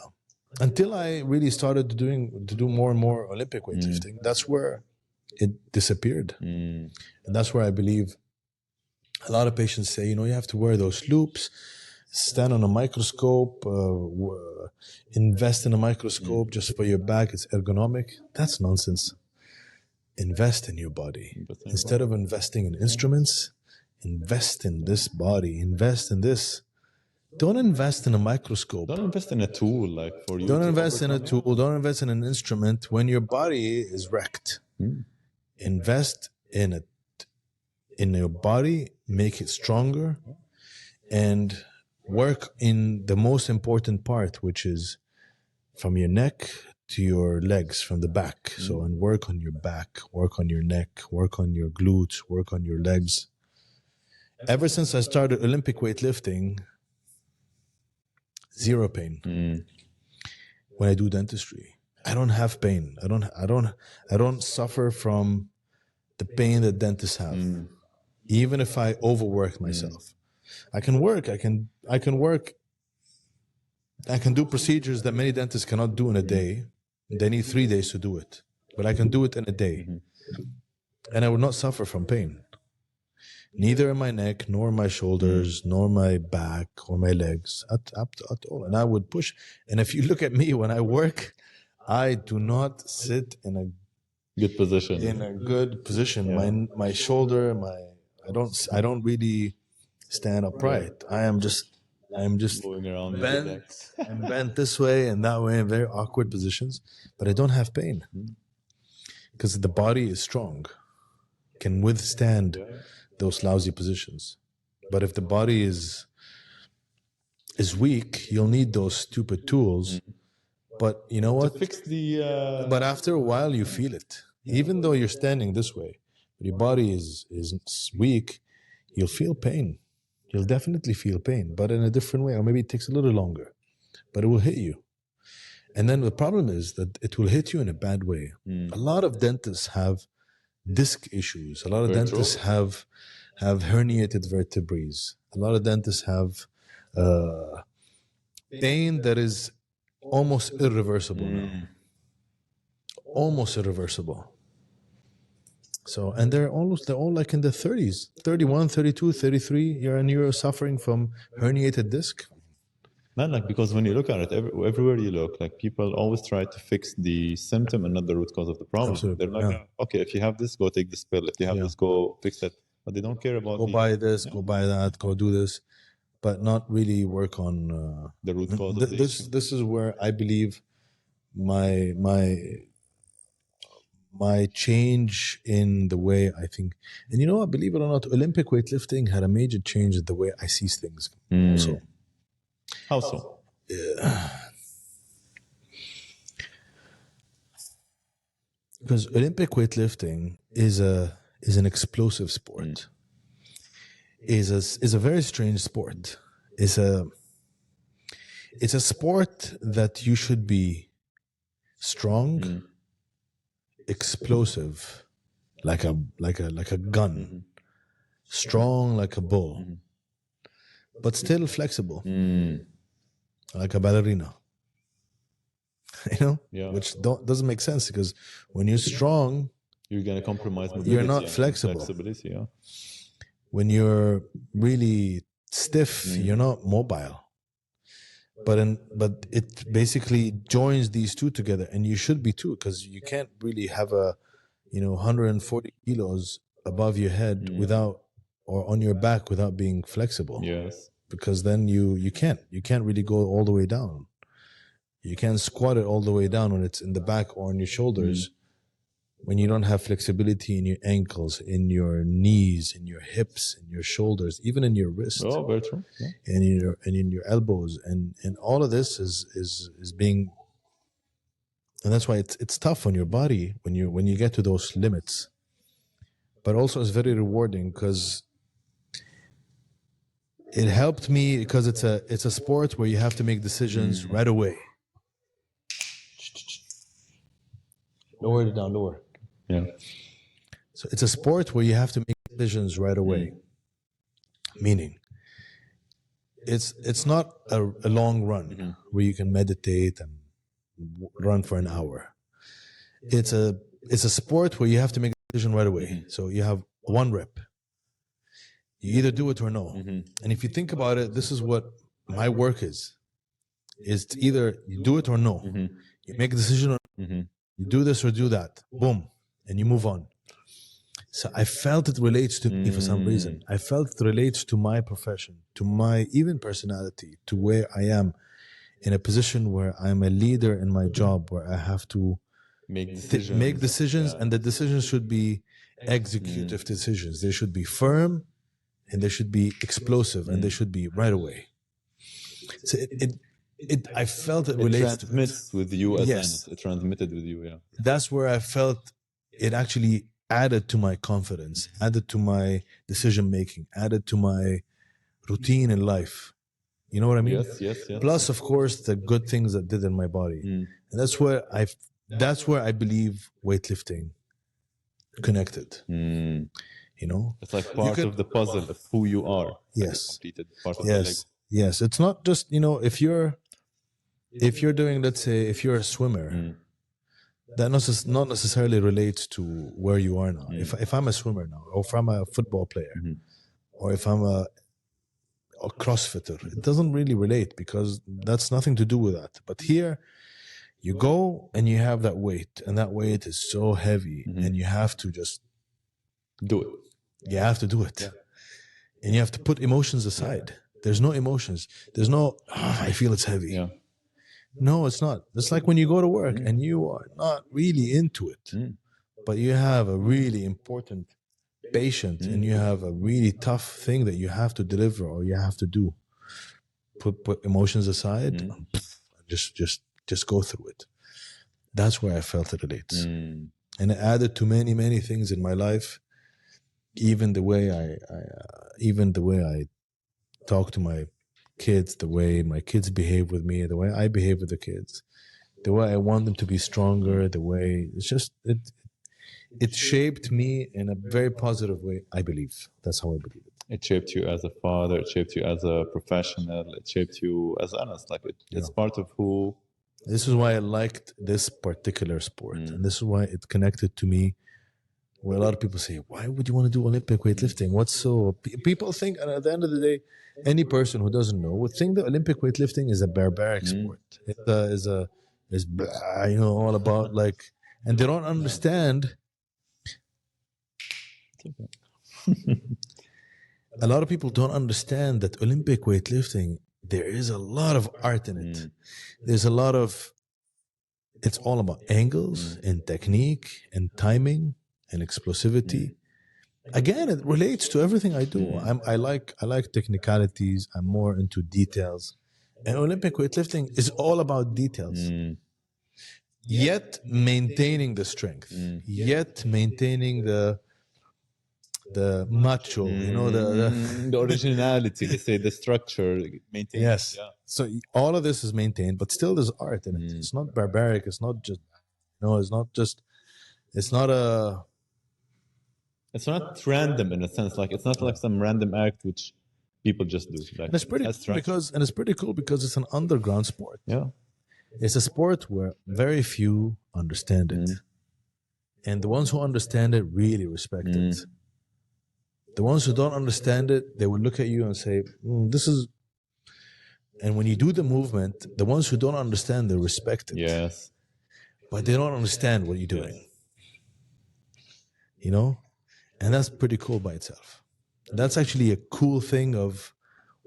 Speaker 2: Until I really started to do more and more Olympic weightlifting, that's where it disappeared. And that's where I believe a lot of patients say, you have to wear those loops, stand on a microscope, invest in a microscope just for your back. It's ergonomic. That's nonsense. Invest in your body. Instead of investing in instruments, invest in this body. Invest in this. Don't invest in a microscope.
Speaker 3: Don't invest in a tool for you.
Speaker 2: Don't invest in a tool. Don't invest in an instrument when your body is wrecked. Invest in it. In your body, make it stronger, and work in the most important part, which is from your neck to your legs, from the back. So, and work on your back, work on your neck, work on your glutes, work on your legs. Ever since I started Olympic weightlifting, zero pain. When I do dentistry, I don't have pain. I don't suffer from the pain that dentists have. Even if I overwork myself, I can work. I can work. I can do procedures that many dentists cannot do in a day. They need 3 days to do it, but I can do it in a day, and I will not suffer from pain. Neither in my neck, nor my shoulders, nor my back, or my legs at all. And I would push. And if you look at me when I work, I do not sit in a
Speaker 3: good position.
Speaker 2: My shoulder, I don't really stand upright. I am just
Speaker 3: moving around
Speaker 2: bent. I'm bent this way and that way in very awkward positions, but I don't have pain because the body is strong, can withstand those lousy positions. But if the body is weak, you'll need those stupid tools. But you know what?
Speaker 3: To fix the.
Speaker 2: But after a while, you feel it. Even though you're standing this way, but your body is weak, you'll feel pain. You'll definitely feel pain, but in a different way, or maybe it takes a little longer, but it will hit you. And then the problem is that it will hit you in a bad way. A lot of dentists have disc issues. A lot of dentists have herniated vertebrae. A lot of dentists have pain that is almost irreversible now. Almost irreversible. So, and they're all like in the 30s, 31, 32, 33, you're suffering from herniated disc.
Speaker 3: Not like, because when you look at it, everywhere you look, like people always try to fix the symptom and not the root cause of the problem.
Speaker 2: Absolutely,
Speaker 3: They're like,
Speaker 2: yeah.
Speaker 3: okay, if you have this, go take this pill. If you have
Speaker 2: Yeah.
Speaker 3: this, go fix it. But they don't care about
Speaker 2: Go buy this, go buy that, go do this, but not really work on
Speaker 3: the root cause of the
Speaker 2: this.
Speaker 3: issue.
Speaker 2: This is where I believe my change in the way I think, and you know what, believe it or not, Olympic weightlifting had a major change in the way I see things. Also,
Speaker 3: How so?
Speaker 2: Because Olympic weightlifting is an explosive sport. Is a very strange sport. It's a sport that you should be strong, explosive, like a gun, strong like a bull, but still flexible, like a ballerina. You know,
Speaker 3: Yeah.
Speaker 2: which doesn't make sense, because when you're strong,
Speaker 3: You're gonna compromise mobility.
Speaker 2: you're not
Speaker 3: and
Speaker 2: flexible.
Speaker 3: Flexibility, yeah.
Speaker 2: When you're really stiff, you're not mobile. But it basically joins these two together, and you should be too, because you can't really have 140 kilos above your head without, or on your back, without being flexible.
Speaker 3: Yes.
Speaker 2: Because then you can't really go all the way down. You can't squat it all the way down when it's in the back or on your shoulders, when you don't have flexibility in your ankles, in your knees, in your hips, in your shoulders, even in your wrist.
Speaker 3: Oh, very true. Yeah.
Speaker 2: And in your elbows, and all of this is being, and that's why it's tough on your body when you get to those limits. But also it's very rewarding, because it helped me, because it's a sport where you have to make decisions right away. Lower it down, lower.
Speaker 3: Yeah.
Speaker 2: So it's a sport where you have to make decisions right away. Meaning, it's not a long run where you can meditate and run for an hour. It's a sport where you have to make a decision right away. So you have one rep. You either do it or no. And if you think about it, this is what my work is to either you do it or no. You make a decision or you do this or do that. Boom. And you move on. So I felt it relates to me for some reason. I felt it relates to my profession, to my even personality, to where I am in a position where I'm a leader in my job, where I have to
Speaker 3: Make decisions.
Speaker 2: and the decisions should be executive decisions. They should be firm, and they should be explosive, and they should be right away. So I felt it relates.
Speaker 3: It transmits with you as
Speaker 2: Yes.
Speaker 3: it transmitted with you, yeah.
Speaker 2: That's where I felt it actually added to my confidence, added to my decision making, added to my routine in life. You know what I mean?
Speaker 3: Yes.
Speaker 2: Plus, of course, the good things that did in my body, and that's where I believe weightlifting connected. You know,
Speaker 3: It's like part of the puzzle of who you are.
Speaker 2: Yes.
Speaker 3: Completed part of the Lego.
Speaker 2: Yes. It's not just, if you're doing, let's say, if you're a swimmer, that not necessarily relates to where you are now. If I'm a swimmer now, or if I'm a football player, or if I'm a CrossFitter, it doesn't really relate, because that's nothing to do with that. But here, you go and you have that weight, and that weight is so heavy, and you have to just
Speaker 3: do it.
Speaker 2: You have to do it. And you have to put emotions aside. There's no emotions. There's no, I feel it's heavy.
Speaker 3: Yeah.
Speaker 2: No, it's not. It's like when you go to work and you are not really into it, but you have a really important patient and you have a really tough thing that you have to deliver or you have to do. Put emotions aside, and just go through it. That's where I felt it relates. And it added to many, many things in my life. Even the way I talk to my kids, the way my kids behave with me, the way I behave with the kids, the way I want them to be stronger, the way it shaped me in a very positive way, I believe. That's how I believe it.
Speaker 3: It shaped you as a father, it shaped you as a professional, it shaped you as Anas. Like it's part of who.
Speaker 2: This is why I liked this particular sport. And this is why it connected to me where a lot of people say, why would you want to do Olympic weightlifting? What's so... People think, and at the end of the day, any person who doesn't know would think that Olympic weightlifting is a barbaric sport. Is blah, all about like, and they don't understand. A lot of people don't understand that Olympic weightlifting, there is a lot of art in it. There's a lot of, it's all about angles and technique and timing and explosivity. Again, it relates to everything I do. I like technicalities. I'm more into details. And Olympic weightlifting is all about details. Yet maintaining the strength. Yet maintaining the macho,
Speaker 3: the originality, they say, the structure, maintained.
Speaker 2: Yes.
Speaker 3: Yeah.
Speaker 2: So all of this is maintained, but still there's art in it. It's not barbaric. It's not just, it's not
Speaker 3: random in a sense. Like, it's not like some random act which people just do. Like,
Speaker 2: and it's pretty cool because it's an underground sport.
Speaker 3: Yeah.
Speaker 2: It's a sport where very few understand it. And the ones who understand it really respect it. The ones who don't understand it, they will look at you and say, this is... And when you do the movement, the ones who don't understand, they respect it.
Speaker 3: Yes.
Speaker 2: But they don't understand what you're doing. And that's pretty cool by itself. That's actually a cool thing of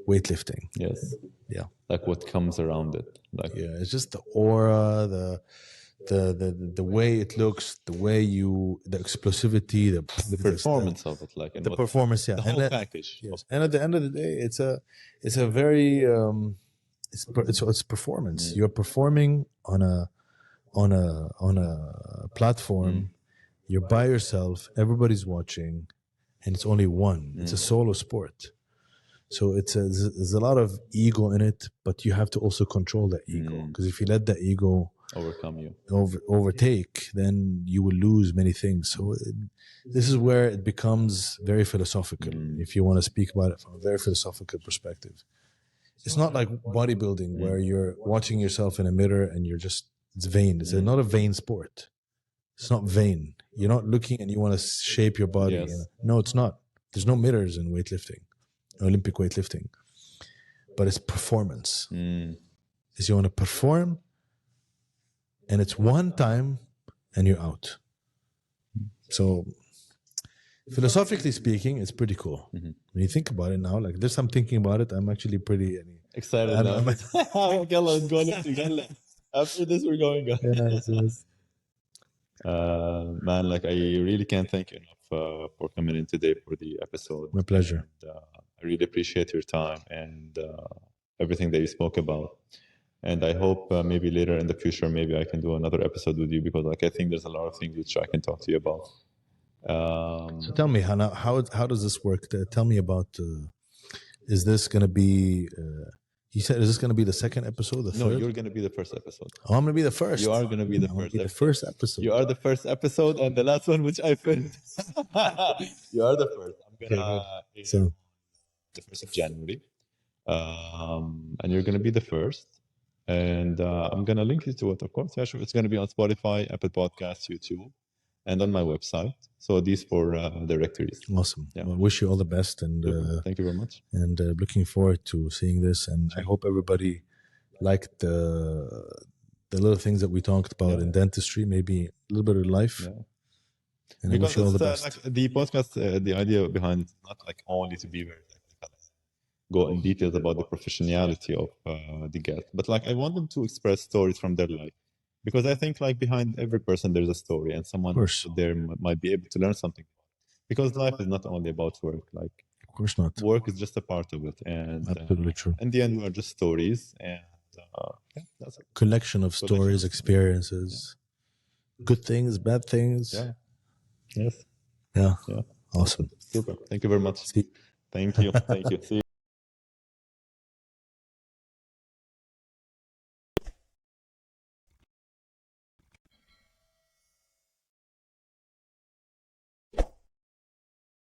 Speaker 2: weightlifting.
Speaker 3: Yes.
Speaker 2: Yeah.
Speaker 3: Like what comes around it. Like,
Speaker 2: yeah, it's just the aura, the way it looks, the way the explosivity, the
Speaker 3: performance of it, like, and
Speaker 2: the performance, yeah,
Speaker 3: the whole package.
Speaker 2: Yes, and at the end of the day, it's a very it's performance. You're performing on a platform. You're by yourself. Everybody's watching, and it's only one. It's a solo sport. So there's a lot of ego in it, but you have to also control that ego, because if you let that ego overtake, then you will lose many things. So this is where it becomes very philosophical, if you want to speak about it from a very philosophical perspective. It's not like bodybuilding where you're watching yourself in a mirror and it's vain. It's not a vain sport. It's not vain. You're not looking and you want to shape your body.
Speaker 3: Yes.
Speaker 2: No, it's not. There's no mirrors in weightlifting, Olympic weightlifting. But it's performance. Is you want to perform, and it's one time and you're out. So philosophically speaking, it's pretty cool. When you think about it now, like this, I'm thinking about it, I'm actually pretty
Speaker 3: excited now. After this, we're going on.
Speaker 2: Yes.
Speaker 3: Man, like, I really can't thank you enough for coming in today for the episode.
Speaker 2: My pleasure.
Speaker 3: And, I really appreciate your time and everything that you spoke about. And I hope maybe later in the future, maybe I can do another episode with you, because like I think there's a lot of things which I can talk to you about.
Speaker 2: So tell me, Hannah, how does this work? Tell me about, is this going to be, you said, is this going to be the second episode? The third?
Speaker 3: No, you're going to be the first episode.
Speaker 2: Oh, I'm going to be the first.
Speaker 3: You are going to be the first.
Speaker 2: The first episode.
Speaker 3: You are the first episode and the last one which I filmed. You are the first. I'm going to the 1st of January. And you're going to be the first. And I'm going to link you to it, of course. Yeah, sure. It's going to be on Spotify, Apple Podcasts, YouTube, and on my website. So these 4 directories.
Speaker 2: Awesome.
Speaker 3: Yeah.
Speaker 2: Well, wish you all the best. And
Speaker 3: thank you very much.
Speaker 2: And looking forward to seeing this. And I hope everybody liked the little things that we talked about in dentistry, maybe a little bit of life.
Speaker 3: Yeah.
Speaker 2: And because I wish you all the best.
Speaker 3: Like the podcast, the idea behind it is not like only to be very technical, go in details about the professionality of the guest, but like I want them to express stories from their life, because I think like behind every person there's a story, and someone there might be able to learn something. Because life is not only about work. Like,
Speaker 2: of course not.
Speaker 3: Work is just a part of it, and
Speaker 2: absolutely true.
Speaker 3: In the end, we are just stories, and that's a
Speaker 2: collection of stories, experiences, good things, bad things.
Speaker 3: Yeah. Yes.
Speaker 2: Yeah. Awesome.
Speaker 3: Super. Thank you very much.
Speaker 2: See.
Speaker 3: Thank you. Thank you. See you.